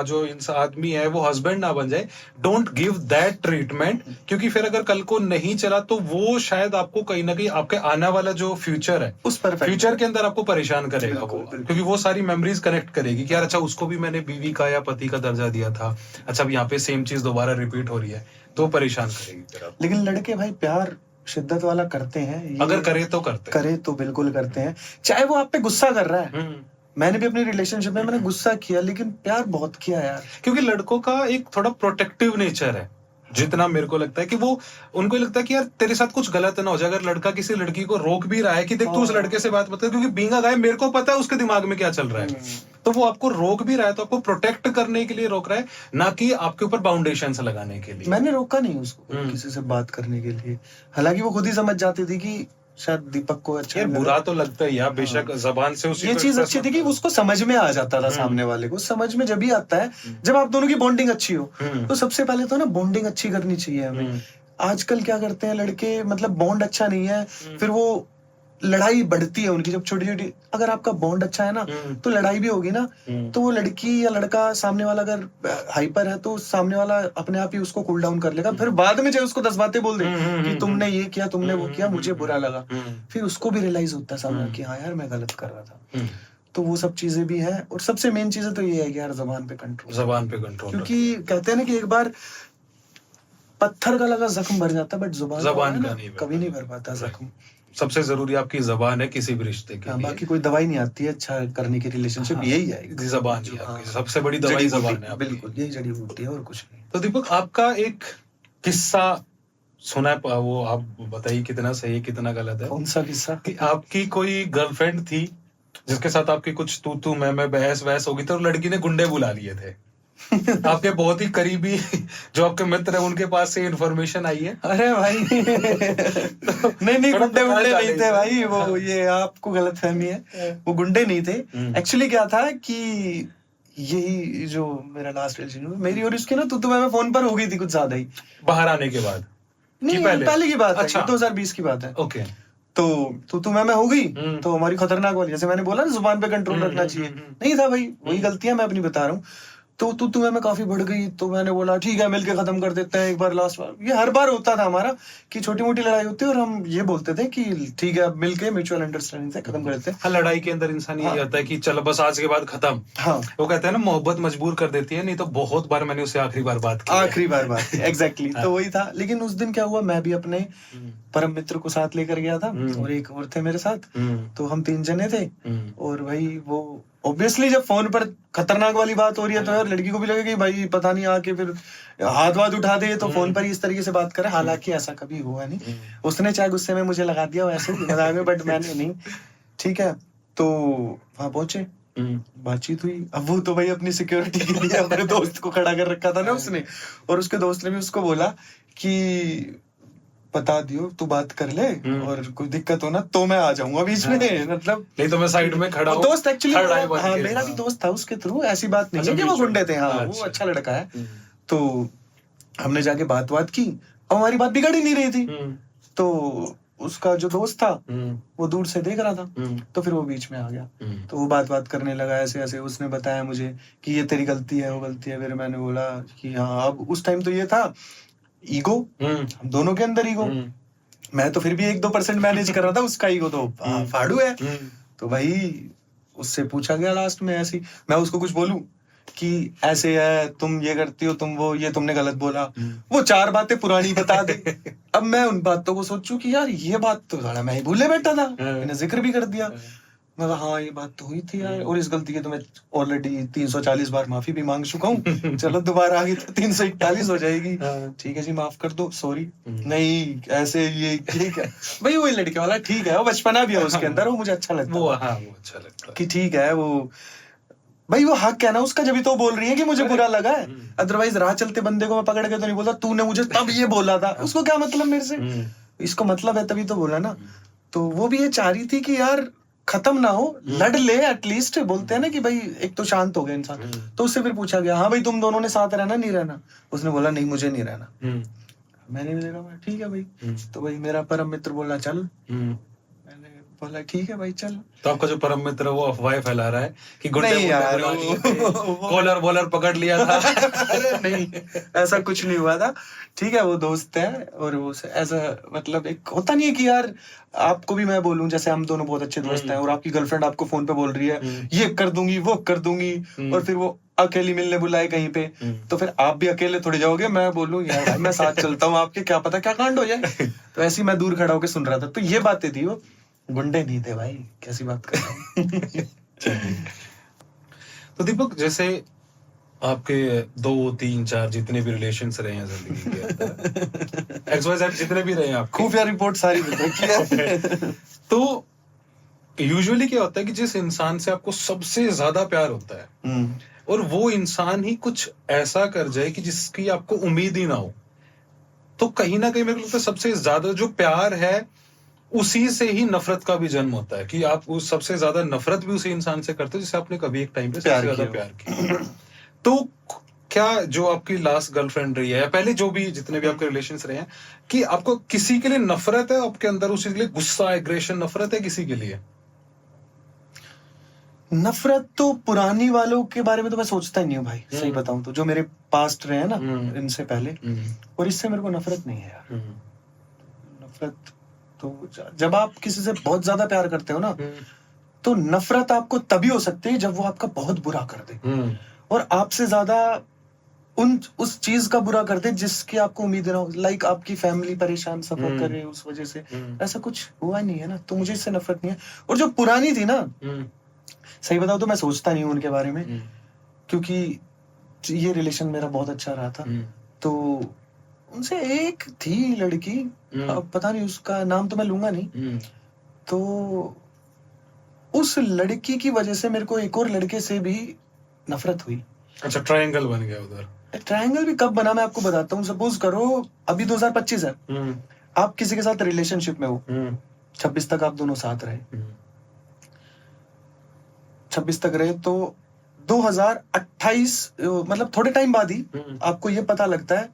[SPEAKER 2] जो आदमी है वो हस्बैंड ना बन जाए, डोंट गिव दैट ट्रीटमेंट। क्योंकि फिर अगर कल को नहीं चला तो वो शायद आपको कहीं ना कहीं आपके आने वाला जो फ्यूचर है,
[SPEAKER 3] उस पर
[SPEAKER 2] फ्यूचर के अंदर आपको परेशान करेगा वो, क्योंकि वो सारी मेमोरीज कनेक्ट करेगी कि यार अच्छा उसको भी मैंने बीवी का या पति का दर्जा दिया था, अच्छा अब यहाँ पे सेम चीज दोबारा रिपीट हो रही है, तो परेशान करेगी।
[SPEAKER 3] लेकिन लड़के भाई प्यार शिद्दत वाला करते हैं,
[SPEAKER 2] अगर करे तो करते हैं,
[SPEAKER 3] करे तो बिल्कुल करते हैं, चाहे वो आप पे गुस्सा कर रहा है। मैंने भी अपनी रिलेशनशिप में मैंने गुस्सा किया, लेकिन प्यार बहुत किया यार।
[SPEAKER 2] क्योंकि लड़कों का एक थोड़ा प्रोटेक्टिव नेचर है, जितना मेरे को लगता है कि वो, उनको लगता है कि यार तेरे साथ कुछ गलत ना हो जाए। अगर लड़का किसी लड़की को रोक भी रहा है कि देख तू उस लड़के से बात मत कर, क्योंकि बीइंग अ गाय मेरे को पता है उसके दिमाग में क्या चल रहा है, तो वो आपको रोक भी रहा है तो आपको प्रोटेक्ट करने के लिए रोक रहा है, ना कि आपके ऊपर बाउंडेशंस लगाने के लिए।
[SPEAKER 3] मैंने रोका नहीं उसको किसी से बात करने के लिए, हालांकि वो खुद ही समझ जाती थी कि शायद दीपक को अच्छा
[SPEAKER 2] यार बुरा तो लगता है यार, बेशक जबान से उसी
[SPEAKER 3] ये चीज अच्छी थी कि उसको समझ में आ जाता था, सामने वाले को समझ में जब भी आता है जब आप दोनों की बॉन्डिंग अच्छी हो। तो सबसे पहले तो ना बॉन्डिंग अच्छी करनी चाहिए हमें। आजकल क्या करते हैं लड़के, मतलब बॉन्ड अच्छा नहीं है, फिर वो लड़ाई बढ़ती है उनकी जब छोटी छोटी। अगर आपका बॉन्ड अच्छा है ना तो लड़ाई भी होगी ना, तो वो लड़की या लड़का सामने वाला अगर हाइपर है तो सामने वाला अपने आप ही उसको कूल डाउन कर लेगा। फिर बाद में चाहे उसको 10 बातें बोल दे कि तुमने ये किया, तुमने वो किया, मुझे बुरा लगा, फिर उसको भी रियलाइज होता है सामने कि हाँ यार मैं गलत कर रहा था। तो वो सब चीजें भी हैं। और सबसे मेन चीज तो ये है कि यार जबान पे कंट्रोल,
[SPEAKER 2] जबान पे कंट्रोल,
[SPEAKER 3] क्योंकि कहते हैं ना कि एक बार पत्थर का लगा जख्म भर जाता है, बट जुबान का कभी नहीं भर पाता जख्म।
[SPEAKER 2] सबसे जरूरी आपकी जबान है किसी भी रिश्ते के लिए।
[SPEAKER 3] बाकी कोई दवाई नहीं आती है अच्छा करने की रिलेशनशिप, यही है
[SPEAKER 2] जबान ही आपकी सबसे बड़ी दवाई, जबान है।
[SPEAKER 3] बिल्कुल यही जड़ी बूटी है और कुछ नहीं।
[SPEAKER 2] तो दीपक आपका एक किस्सा सुना है, वो आप बताइए कितना सही है कितना गलत है।
[SPEAKER 3] कौन सा किस्सा?
[SPEAKER 2] कि आपकी कोई गर्लफ्रेंड थी जिसके साथ आपकी कुछ तू मैं बहस वहस होगी तो लड़की ने गुंडे बुला लिए थे। आपके बहुत ही करीबी जो आपके मित्र है उनके पास से इन्फॉर्मेशन आई है।
[SPEAKER 3] अरे भाई नहीं गुंडे नहीं थे भाई, वो ये आपको गलतफहमी है, वो गुंडे नहीं थे। एक्चुअली क्या था कि यही जो मेरा लास्ट रिलेशन मेरी और इसकी ना तो मैं फोन पर हो गई थी कुछ ज्यादा ही,
[SPEAKER 2] बाहर आने के बाद?
[SPEAKER 3] नहीं पहले की बात है, 2020 की बात है।
[SPEAKER 2] ओके,
[SPEAKER 3] तो मैं हो गई तो हमारी खतरनाक वाली, जैसे मैंने बोला ना जुबान पे कंट्रोल रखना चाहिए, नहीं था भाई, वही गलतियां मैं अपनी बता रहा हूँ। तो तुम्हें में काफी बढ़ गई, तो मैंने बोला ठीक है मिलके खत्म कर देते हैं एक बार, लास्ट बार। ये हर बार होता था हमारा कि छोटी मोटी लड़ाई होती है और हम ये बोलते थे कि ठीक है अब मिलके म्यूचुअल अंडरस्टैंडिंग से खत्म कर देते हैं।
[SPEAKER 2] हाँ, लड़ाई के अंदर इंसान ये होता है कि चलो बस आज के बाद खत्म।
[SPEAKER 3] हाँ,
[SPEAKER 2] वो कहते हैं ना मोहब्बत मजबूर कर देती है, नहीं तो बहुत बार मैंने उससे आखिरी बार बात की है।
[SPEAKER 3] आखिरी बार बात एग्जैक्टली। तो वही था। लेकिन उस दिन क्या हुआ, मैं भी अपने परम मित्र को साथ लेकर गया था और एक और थे मेरे साथ, तो हम 3 जने थे। और भाई वो ऑब्वियसली जब फोन पर खतरनाक वाली बात हो रही है तो यार लड़की को भी लगेगा कि भाई पता नहीं आके फिर हाथ वाथ उठा दे तो फोन पर ही इस तरीके से बात करे। हालांकि ऐसा कभी हुआ नहीं, उसने चाहे गुस्से में मुझे लगा दिया वैसे मजाक में, बट मैंने नहीं। ठीक है, तो वहां पहुंचे, बातचीत हुई। अब वो तो भाई अपनी सिक्योरिटी के लिए अपने दोस्त को खड़ा कर रखा था ना उसने, और उसके दोस्त ने भी उसको बोला कि बता दियो तू बात कर ले और कोई दिक्कत हो ना तो मैं आ जाऊंगा बीच में, मतलब
[SPEAKER 2] नहीं तो मैं साइड में खड़ा हूँ।
[SPEAKER 3] दोस्त एक्चुअली
[SPEAKER 2] हाँ,
[SPEAKER 3] मेरा भी दोस्त था उसके थ्रू, ऐसी बात नहीं है कि वो गुंडे थे। हाँ, वो अच्छा लड़का है। तो हमने जाके बात की, अब हमारी बात बिगड़ ही नहीं रही थी। तो उसका जो दोस्त था वो दूर से देख रहा था, तो फिर वो बीच में आ गया। तो वो बात करने लगा ऐसे ऐसे, उसने बताया मुझे कि ये तेरी गलती है, वो गलती है। फिर मैंने बोला कि हाँ, अब उस टाइम तो ये था ईगो, हम दोनों के अंदर ईगो। मैं तो फिर भी 1-2% मैनेज कर रहा था, उसका ईगो तो फाड़ू है। तो भाई उससे पूछा गया लास्ट में ऐसी, मैं उसको कुछ बोलूं कि ऐसे है, तुम ये करती हो, तुम वो, ये तुमने गलत बोला, वो 4 बातें पुरानी बता दे। अब मैं उन बातों को सोचूं कि यार ये बात तो साला मैं ही भूले बैठा था, मैंने जिक्र भी कर दिया। मैं कहा हाँ ये बात तो हुई थी यार, और इस गलती की तो मैं ऑलरेडी 340 बार माफी भी मांग चुका हूँ। चलो दोबारा आगे तो 341 हो जाएगी। ठीक है जी माफ कर दो, सॉरी। नहीं ऐसे ये ठीक है भाई, वही लड़के वाला ठीक है, वो बचपना भी है उसके अंदर, वो मुझे अच्छा लगता है।
[SPEAKER 2] वो अच्छा लगता है
[SPEAKER 3] कि ठीक है वो भाई, वो हक है ना उसका, जब भी तो बोल रही है कि मुझे बुरा लगा है। अदरवाइज राह चलते बंदे को मैं पकड़ के तो नहीं बोलता तूने मुझे तब ये बोला था, उसको क्या मतलब मेरे से, इसको मतलब है तभी तो बोला ना। तो वो भी ये चाह रही थी कि यार खत्म ना हो, लड़ ले एटलीस्ट। बोलते हैं ना कि भाई एक तो शांत हो गया इंसान। तो उससे फिर पूछा गया हाँ भाई तुम दोनों ने साथ रहना नहीं रहना, उसने बोला नहीं मुझे नहीं रहना। मैंने भी देखा ठीक है भाई। तो भाई मेरा परम मित्र बोला चल, मैंने बोला ठीक है भाई चल।
[SPEAKER 2] तो आपका जो परम मित्र वो अफवाह फैला रहा है कि गुंडे
[SPEAKER 3] नहीं यार,
[SPEAKER 2] बुला लिए थे, कॉलर वॉलर पकड़ लिया था।
[SPEAKER 3] अरे नहीं, ऐसा कुछ नहीं हुआ था। ठीक है, वो दोस्त है और वो ऐसा मतलब एक होता नहीं है कि यार आपको भी मैं बोलूं, जैसे हम दोनों बहुत अच्छे दोस्त हैं और आपकी गर्लफ्रेंड आपको फोन पे बोल रही है ये कर दूंगी वो कर दूंगी, और फिर वो अकेली मिलने बुलाए कहीं पे, तो फिर आप भी अकेले थोड़ी जाओगे। मैं बोलूं यार भाई मैं साथ चलता हूँ आपके, क्या पता क्या कांड हो जाए। तो ऐसे ही मैं दूर खड़ा होकर सुन रहा था। तो ये बातें थी, वो गुंडे नहीं थे भाई, कैसी बात कर रहा हूँ।
[SPEAKER 2] तो दीपक जैसे आपके 2, 3, 4 जितने भी रिलेशंस रहे हैं जिंदगी के अंदर, XYZ जितने भी रहे हैं आपके,
[SPEAKER 3] खुफिया रिपोर्ट सारी बता।
[SPEAKER 2] तो यूजुअली क्या होता है कि जिस इंसान से आपको सबसे ज्यादा प्यार होता है और वो इंसान ही कुछ ऐसा कर जाए कि जिसकी आपको उम्मीद ही ना हो, तो कहीं ना कहीं मेरे को लगता है सबसे ज्यादा जो प्यार है उसी से ही नफरत का भी जन्म होता है, कि आप उस सबसे ज्यादा नफरत भी उसी इंसान से करते हो जिसे आपने कभी एक टाइम पे सबसे ज्यादा प्यार किया। तो क्या जो आपकी लास्ट गर्लफ्रेंड रही है या पहले जो भी जितने भी आपके रिलेशंस रहे हैं, कि आपको किसी के लिए नफरत है आपके अंदर, उसी के लिए गुस्सा एग्रेशन नफरत है किसी के लिए?
[SPEAKER 3] नफरत तो पुरानी वालों के बारे में तो मैं सोचता ही नहीं हूँ भाई, सही बताऊं तो। जो मेरे पास्ट रहे हैं ना इनसे पहले, और इससे मेरे को नफरत नहीं है यार। नफरत तो जब आप किसी से बहुत ज्यादा प्यार करते हो ना, तो नफरत आपको तभी हो सकती है जब वो आपका बहुत बुरा कर दे और आपसे ज्यादा उस चीज का बुरा कर दे जिसकी आपको उम्मीद ना हो। लाइक आपकी फैमिली परेशान सफर करे उस वजह से, ऐसा कुछ हुआ नहीं है ना, तो मुझे इससे नफरत नहीं है। और जो पुरानी थी ना, सही बताओ तो मैं सोचता नहीं हूँ उनके बारे में, क्योंकि ये रिलेशन मेरा बहुत अच्छा रहा था। तो उनसे एक थी लड़की, अब पता नहीं उसका नाम तो मैं लूंगा नहीं, तो उस लड़की की वजह से मेरे को एक और लड़के से भी नफरत हुई।
[SPEAKER 2] अच्छा, ट्रायंगल बन गया उधर।
[SPEAKER 3] ट्रायंगल भी कब बना मैं आपको बताता हूँ। सपोज करो अभी 2025 है, आप किसी के साथ रिलेशनशिप में हो, 26 तक आप दोनों साथ रहे, 26 तक रहे, तो 2028 मतलब थोड़े टाइम बाद ही आपको ये पता लगता है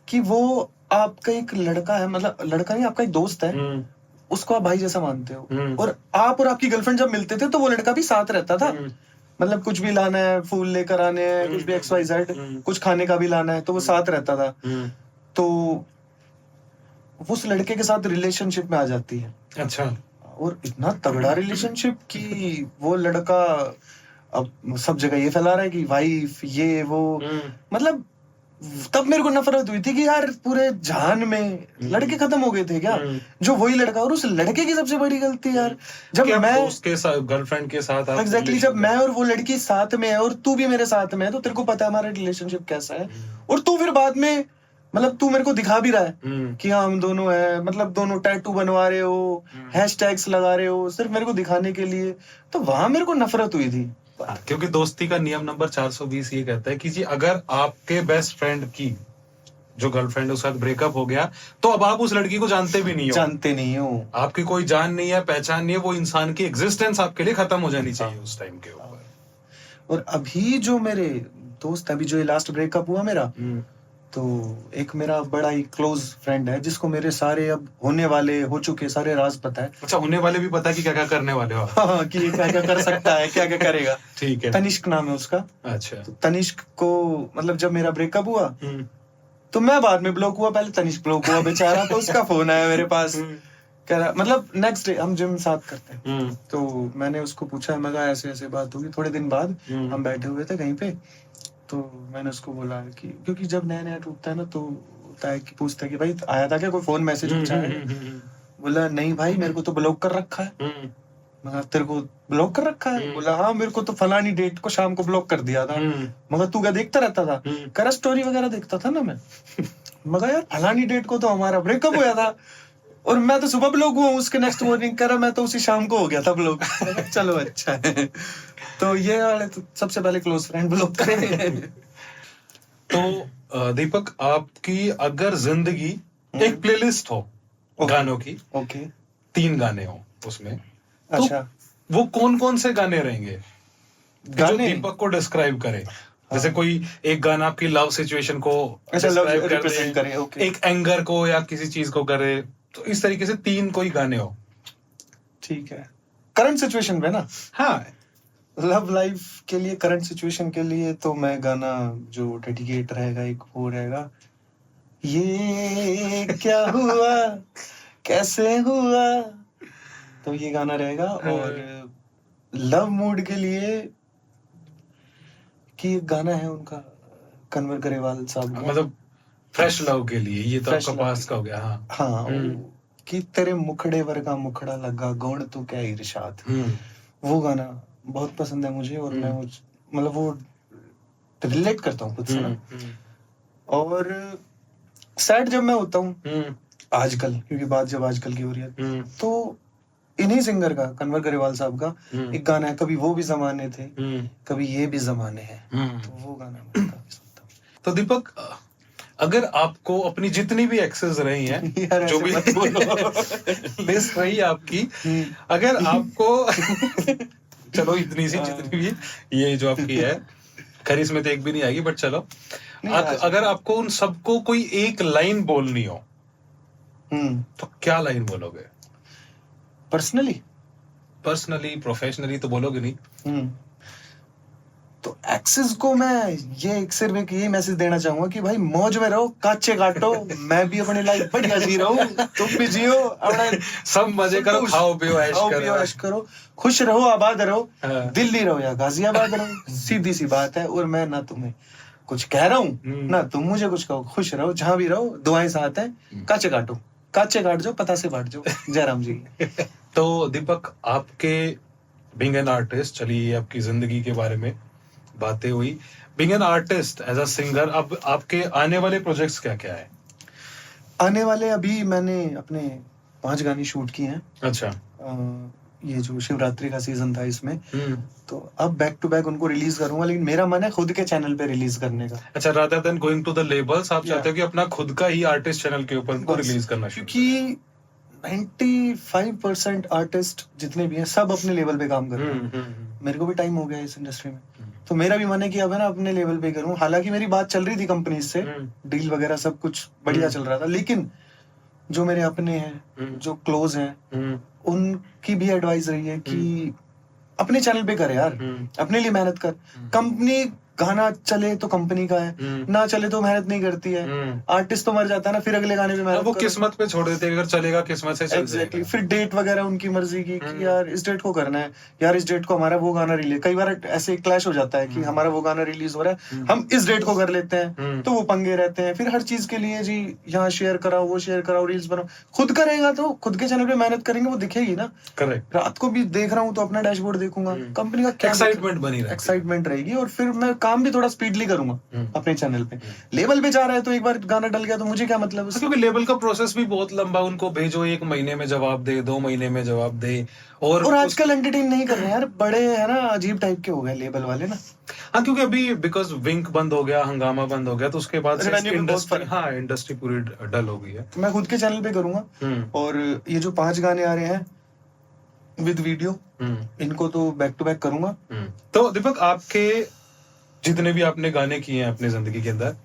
[SPEAKER 3] कि वो आपका एक लड़का है, मतलब लड़का नहीं, आपका एक दोस्त है, उसको आप भाई जैसा मानते हो। और आप और आपकी गर्लफ्रेंड जब मिलते थे तो वो लड़का भी साथ रहता था, मतलब कुछ भी लाना है, फूल लेकर आने हैं, कुछ भी XYZ, कुछ खाने का भी लाना है, तो वो साथ रहता था। तो वो उस लड़के के साथ रिलेशनशिप में आ जाती है,
[SPEAKER 2] अच्छा।
[SPEAKER 3] और इतना तगड़ा रिलेशनशिप कि वो लड़का अब सब जगह ये फैला रहा है कि वाइफ ये वो, मतलब तब मेरे को नफरत हुई थी कि यार पूरे जहान में लड़के खत्म हो गए थे क्या, जो वही लड़का, और उस लड़के की सबसे बड़ी गलती यार, जब
[SPEAKER 2] कि आप
[SPEAKER 3] मैं
[SPEAKER 2] दोस्त के साथ, गर्लफ्रेंड के साथ आप
[SPEAKER 3] एग्जैक्टली जब मैं और वो लड़की साथ में है और तू भी मेरे साथ में है, तो तेरे को पता है हमारा रिलेशनशिप कैसा है, और तू फिर बाद में मतलब तू मेरे को दिखा भी रहा है कि हाँ हम दोनों हैं, मतलब दोनों टैटू बनवा रहे हो, हैशटैग्स लगा रहे हो सिर्फ मेरे को दिखाने के लिए, तो वहां मेरे को नफरत हुई थी।
[SPEAKER 2] क्योंकि दोस्ती का नियम नंबर 420 ये कहता है कि जी अगर आपके बेस्ट फ्रेंड की जो गर्लफ्रेंड है उसके साथ ब्रेकअप हो गया, तो अब आप उस लड़की को जानते भी नहीं हो,
[SPEAKER 3] जानते नहीं हो,
[SPEAKER 2] आपकी कोई जान नहीं है, पहचान नहीं है, वो इंसान की एग्जिस्टेंस आपके लिए खत्म हो जानी चाहिए उस टाइम के ऊपर।
[SPEAKER 3] और अभी जो मेरे दोस्त, अभी जो लास्ट ब्रेकअप हुआ मेरा, तो एक मेरा बड़ा ही क्लोज फ्रेंड है जिसको मेरे सारे अब होने वाले हो चुके सारे राज पता है।
[SPEAKER 2] अच्छा, होने वाले भी पता है कि क्या क्या करने वाले हो?
[SPEAKER 3] हाँ, कि ये क्या क्या कर सकता है, क्या क्या करेगा।
[SPEAKER 2] ठीक है।
[SPEAKER 3] तनिष्क नाम है उसका।
[SPEAKER 2] अच्छा।
[SPEAKER 3] तो तनिष्क को मतलब जब मेरा ब्रेकअप हुआ तो मैं बाद में ब्लॉक हुआ, पहले तनिष्क ब्लॉक हुआ बेचारा, तो उसका फोन आया मेरे पास, कह रहा मतलब नेक्स्ट डे हम जिम साथ करते हैं, तो मैंने उसको पूछा, मैं कहा ऐसे ऐसे बात हुई, थोड़े दिन बाद हम बैठे हुए थे कहीं पे, तो मैंने उसको बोला कि क्योंकि जब नया नया टूटता है ना तो होता है कि पूछता है कि भाई आया था क्या कोई फोन मैसेज कुछ आया? बोला नहीं भाई मेरे को तो ब्लॉक कर रखा है। मगर तेरे को ब्लॉक कर रखा है? बोला हाँ मेरे को तो फलानी डेट को शाम को ब्लॉक कर दिया था। मगर तू क्या देखता रहता था? कह रहा स्टोरी वगैरह देखता था ना मैं। मगर यार फलानी डेट को तो हमारा ब्रेकअप हुआ था और मैं तो सुबह ब्लॉक हुआ, उसके नेक्स्ट मॉर्निंग कह रहा मैं तो उसी शाम को हो गया था ब्लॉक। चलो अच्छा है। तो ये वाले तो सबसे पहले क्लोज फ्रेंड ब्लॉक करें।
[SPEAKER 2] तो दीपक, आपकी अगर जिंदगी एक प्लेलिस्ट हो गानों की,
[SPEAKER 3] ओके
[SPEAKER 2] 3 गाने हो उसमें,
[SPEAKER 3] अच्छा
[SPEAKER 2] तो वो कौन कौन से गाने रहेंगे जो
[SPEAKER 3] गाने
[SPEAKER 2] दीपक को डिस्क्राइब करे? जैसे कोई एक गाना आपकी लव सिचुएशन को
[SPEAKER 3] अच्छा लव
[SPEAKER 2] describe कर
[SPEAKER 3] रिप्रेजेंट
[SPEAKER 2] दे,
[SPEAKER 3] करे, ओके
[SPEAKER 2] एक एंगर को या किसी चीज को करे, तो इस तरीके से 3 कोई गाने हो।
[SPEAKER 3] ठीक है। करंट सिचुएशन में ना,
[SPEAKER 2] हाँ,
[SPEAKER 3] लव लाइफ के लिए, करंट सिचुएशन के लिए तो मैं गाना जो डेडिकेट रहेगा एक वो रहेगा, ये क्या हुआ कैसे हुआ, तो ये गाना रहेगा। और लव मूड के लिए कि एक गाना है उनका कन्वर गरेवाल साहब का,
[SPEAKER 2] मतलब फ्रेश लव के लिए, ये तो
[SPEAKER 3] Fresh
[SPEAKER 2] आपका
[SPEAKER 3] love
[SPEAKER 2] पास का हो गया। हाँ
[SPEAKER 3] हाँ कि तेरे मुखड़े वर्गा मुखड़ा लगा गौण तो क्या इरशाद, वो गाना बहुत पसंद है मुझे, और मैं मतलब वो रिलेट करता हूँ खुद से ना। और सैड जब मैं होता हूँ आजकल, क्योंकि बात जब आजकल की हो रही है, तो इन्हीं सिंगर का, कन्वर गरेवाल साहब का एक गाना है, कभी वो भी जमाने थे कभी ये भी जमाने हैं, तो वो गाना मैं काफी सुनता हूँ।
[SPEAKER 2] तो दीपक, अगर आपको अपनी जितनी भी एक्सेस रही हैं,
[SPEAKER 3] यार
[SPEAKER 2] जो
[SPEAKER 3] ऐसे
[SPEAKER 2] भी
[SPEAKER 3] मत बोलो।
[SPEAKER 2] लिस्ट रही है आपकी, अगर आपको चलो इतनी सी जितनी भी ये जो आपकी है, खैर इसमें तो एक भी नहीं आएगी, बट चलो, अगर आपको उन सबको कोई एक लाइन बोलनी हो, तो क्या लाइन बोलोगे? पर्सनली प्रोफेशनली तो बोलोगे नहीं।
[SPEAKER 3] तो एक्सेस को मैं ये सिर्फ एक यही मैसेज देना चाहूंगा कि भाई मौज में रहो, काचे काटो, मैं भी अपनी लाइफ बढ़िया जी रहा हूँ, तुम भी जियो अपना,
[SPEAKER 2] सब मजे करो, खाओ पियो ऐश
[SPEAKER 3] करो, खुश रहो, आबाद रहो, दिल्ली रहो या गाजियाबाद रहो, सीधी सी बात है। और मैं ना तुम्हें कुछ कह रहा हूँ ना तुम मुझे कुछ कहो, खुश रहो, जहां भी रहो, दुआएं साथ है, काचे काटो, काचे काट जाओ, पता से बांट जाओ। जयराम जी।
[SPEAKER 2] तो दीपक, आपके बीइंग एन आर्टिस्ट, चलिए आपकी जिंदगी के बारे में बातें हुई, being an artist as a singer, अब आपके आने वाले प्रोजेक्ट्स क्या क्या है?
[SPEAKER 3] आने वाले, अभी मैंने अपने 5 गाने शूट किए हैं।
[SPEAKER 2] अच्छा।
[SPEAKER 3] ये जो शिवरात्रि का सीजन था इसमें, तो अब बैक टू बैक उनको रिलीज करूंगा, लेकिन मेरा मन है खुद के चैनल पे रिलीज करने का।
[SPEAKER 2] अच्छा, rather than going to the labels, आप चाहते हो कि अपना खुद का ही आर्टिस्ट चैनल के ऊपर उनको रिलीज करना,
[SPEAKER 3] क्योंकि 95% आर्टिस्ट जितने भी हैं सब अपने लेवल पे काम कर रहे हैं। मेरे को भी टाइम हो गया इस इंडस्ट्री में, तो मेरा भी मन है कि अब है ना अपने लेवल पे करूं। हालांकि मेरी बात चल रही थी कंपनी से, डील वगैरह सब कुछ बढ़िया चल रहा था, लेकिन जो मेरे अपने हैं, जो क्लोज हैं, उनकी भी एडवाइस रही है कि अपने चैनल पे कर यार, अपने लिए मेहनत कर। कंपनी गाना चले तो कंपनी का है, ना चले तो मेहनत नहीं करती है। आर्टिस्ट तो मर जाता है ना, फिर अगले गाने पे मेहनत
[SPEAKER 2] वो
[SPEAKER 3] करो।
[SPEAKER 2] किस्मत पे छोड़ देते हैं, अगर चलेगा किस्मत से चल
[SPEAKER 3] एग्जैक्टली
[SPEAKER 2] जाएगा।
[SPEAKER 3] फिर डेट वगैरह उनकी मर्जी की कि यार इस डेट को करना है, यार इस डेट को हमारा वो गाना रिलीज, कई बार ऐसे क्लैश हो जाता है कि हमारा वो गाना रिलीज हो रहा है, हम इस डेट को कर लेते हैं, तो वो पंगे रहते हैं। फिर हर चीज के लिए जी यहाँ शेयर कराओ, वो शेयर कराओ, रील्स बनाओ। खुद करेगा तो खुद के चैनल पे मेहनत करेंगे, वो दिखेगी ना।
[SPEAKER 2] करेक्ट,
[SPEAKER 3] रात को भी देख रहा हूँ तो अपना डैशबोर्ड देखूंगा, कंपनी का क्या
[SPEAKER 2] एक्साइटमेंट बनी रहती है।
[SPEAKER 3] एक्साइटमेंट रहेगी। और फिर मैं काम भी थोड़ा स्पीडली करूंगा अपने चैनल पे। लेवल पे जा रहा है तो एक बार गाना डल गया तो मुझे क्या मतलब उससे?
[SPEAKER 2] क्योंकि लेबल का प्रोसेस भी बहुत लंबा, उनको भेजो 1 महीने में जवाब दे, 2 महीने में जवाब दे। और
[SPEAKER 3] आजकल एंटरटेन नहीं कर रहे हैं यार, बड़े है ना, अजीब टाइप के हो गए लेबल वाले ना।
[SPEAKER 2] हाँ, क्योंकि अभी बिकॉज विंक बंद हो गया, हंगामा बंद हो गया, तो उसके बाद से
[SPEAKER 3] रणनीति में बहुत
[SPEAKER 2] इंडस्ट्री,
[SPEAKER 3] फर्क।
[SPEAKER 2] हाँ इंडस्ट्री पूरी डल हो गई है।
[SPEAKER 3] मैं खुद के चैनल पे करूंगा, और ये जो 5 गाने आ रहे हैं विद वीडियो, इनको तो बैक टू बैक करूंगा।
[SPEAKER 2] तो दीपक, आपके जितने भी आपने गाने किए हैं अपनी जिंदगी के अंदर,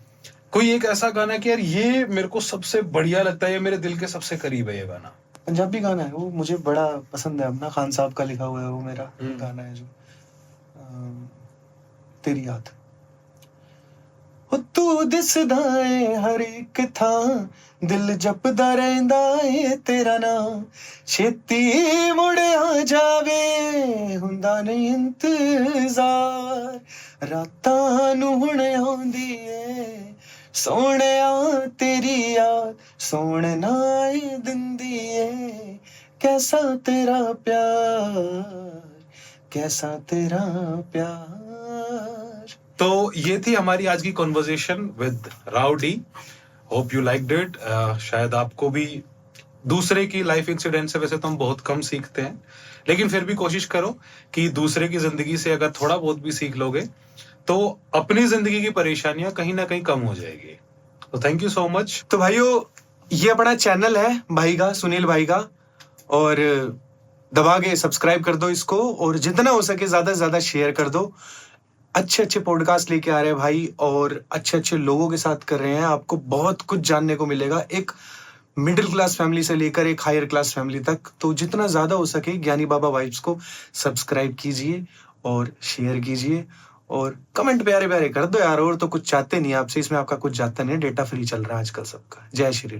[SPEAKER 2] कोई एक ऐसा गाना कि यार ये मेरे को सबसे बढ़िया लगता है, ये मेरे दिल के सबसे करीब है ये गाना?
[SPEAKER 3] पंजाबी गाना है वो, मुझे बड़ा पसंद है, अपना खान साहब का लिखा हुआ है वो, मेरा गाना है जो तेरी याद। तू दिसदा है हर एक थां, दिल जपदा रहिंदा है तेरा नाम, छेती मुड़ आ जावे हुंदा नहीं इंतजार, रातां नूं हुण आउंदी है सोहणिया तेरी याद, सोहण नाल दिंदी है कैसा तेरा प्यार, कैसा तेरा प्यार।
[SPEAKER 2] तो ये थी हमारी आज की conversation with Rao D. Hope you liked it. शायद आपको भी दूसरे की लाइफ इंसिडेंट से, वैसे तो हम बहुत कम सीखते हैं, लेकिन फिर भी कोशिश करो कि दूसरे की जिंदगी से अगर थोड़ा बहुत भी सीख लोगे तो अपनी जिंदगी की परेशानियां कहीं ना कहीं कम हो जाएगी। तो थैंक यू सो मच।
[SPEAKER 3] तो भाइयों, ये अपना चैनल है भाई का, सुनील भाई का, और दबा के सब्सक्राइब कर दो इसको, और जितना हो सके ज्यादा से ज्यादा शेयर कर दो। अच्छे अच्छे पॉडकास्ट लेके आ रहे हैं भाई, और अच्छे अच्छे लोगों के साथ कर रहे हैं, आपको बहुत कुछ जानने को मिलेगा, एक मिडिल क्लास फैमिली से लेकर एक हायर क्लास फैमिली तक। तो जितना ज्यादा हो सके ज्ञानी बाबा वाइब्स को सब्सक्राइब कीजिए और शेयर कीजिए, और कमेंट प्यारे प्यारे कर दो यार। और तो कुछ चाहते नहीं आपसे, इसमें आपका कुछ जाता नहीं है, डेटा फ्री चल रहा है आजकल सबका। जय श्री राम।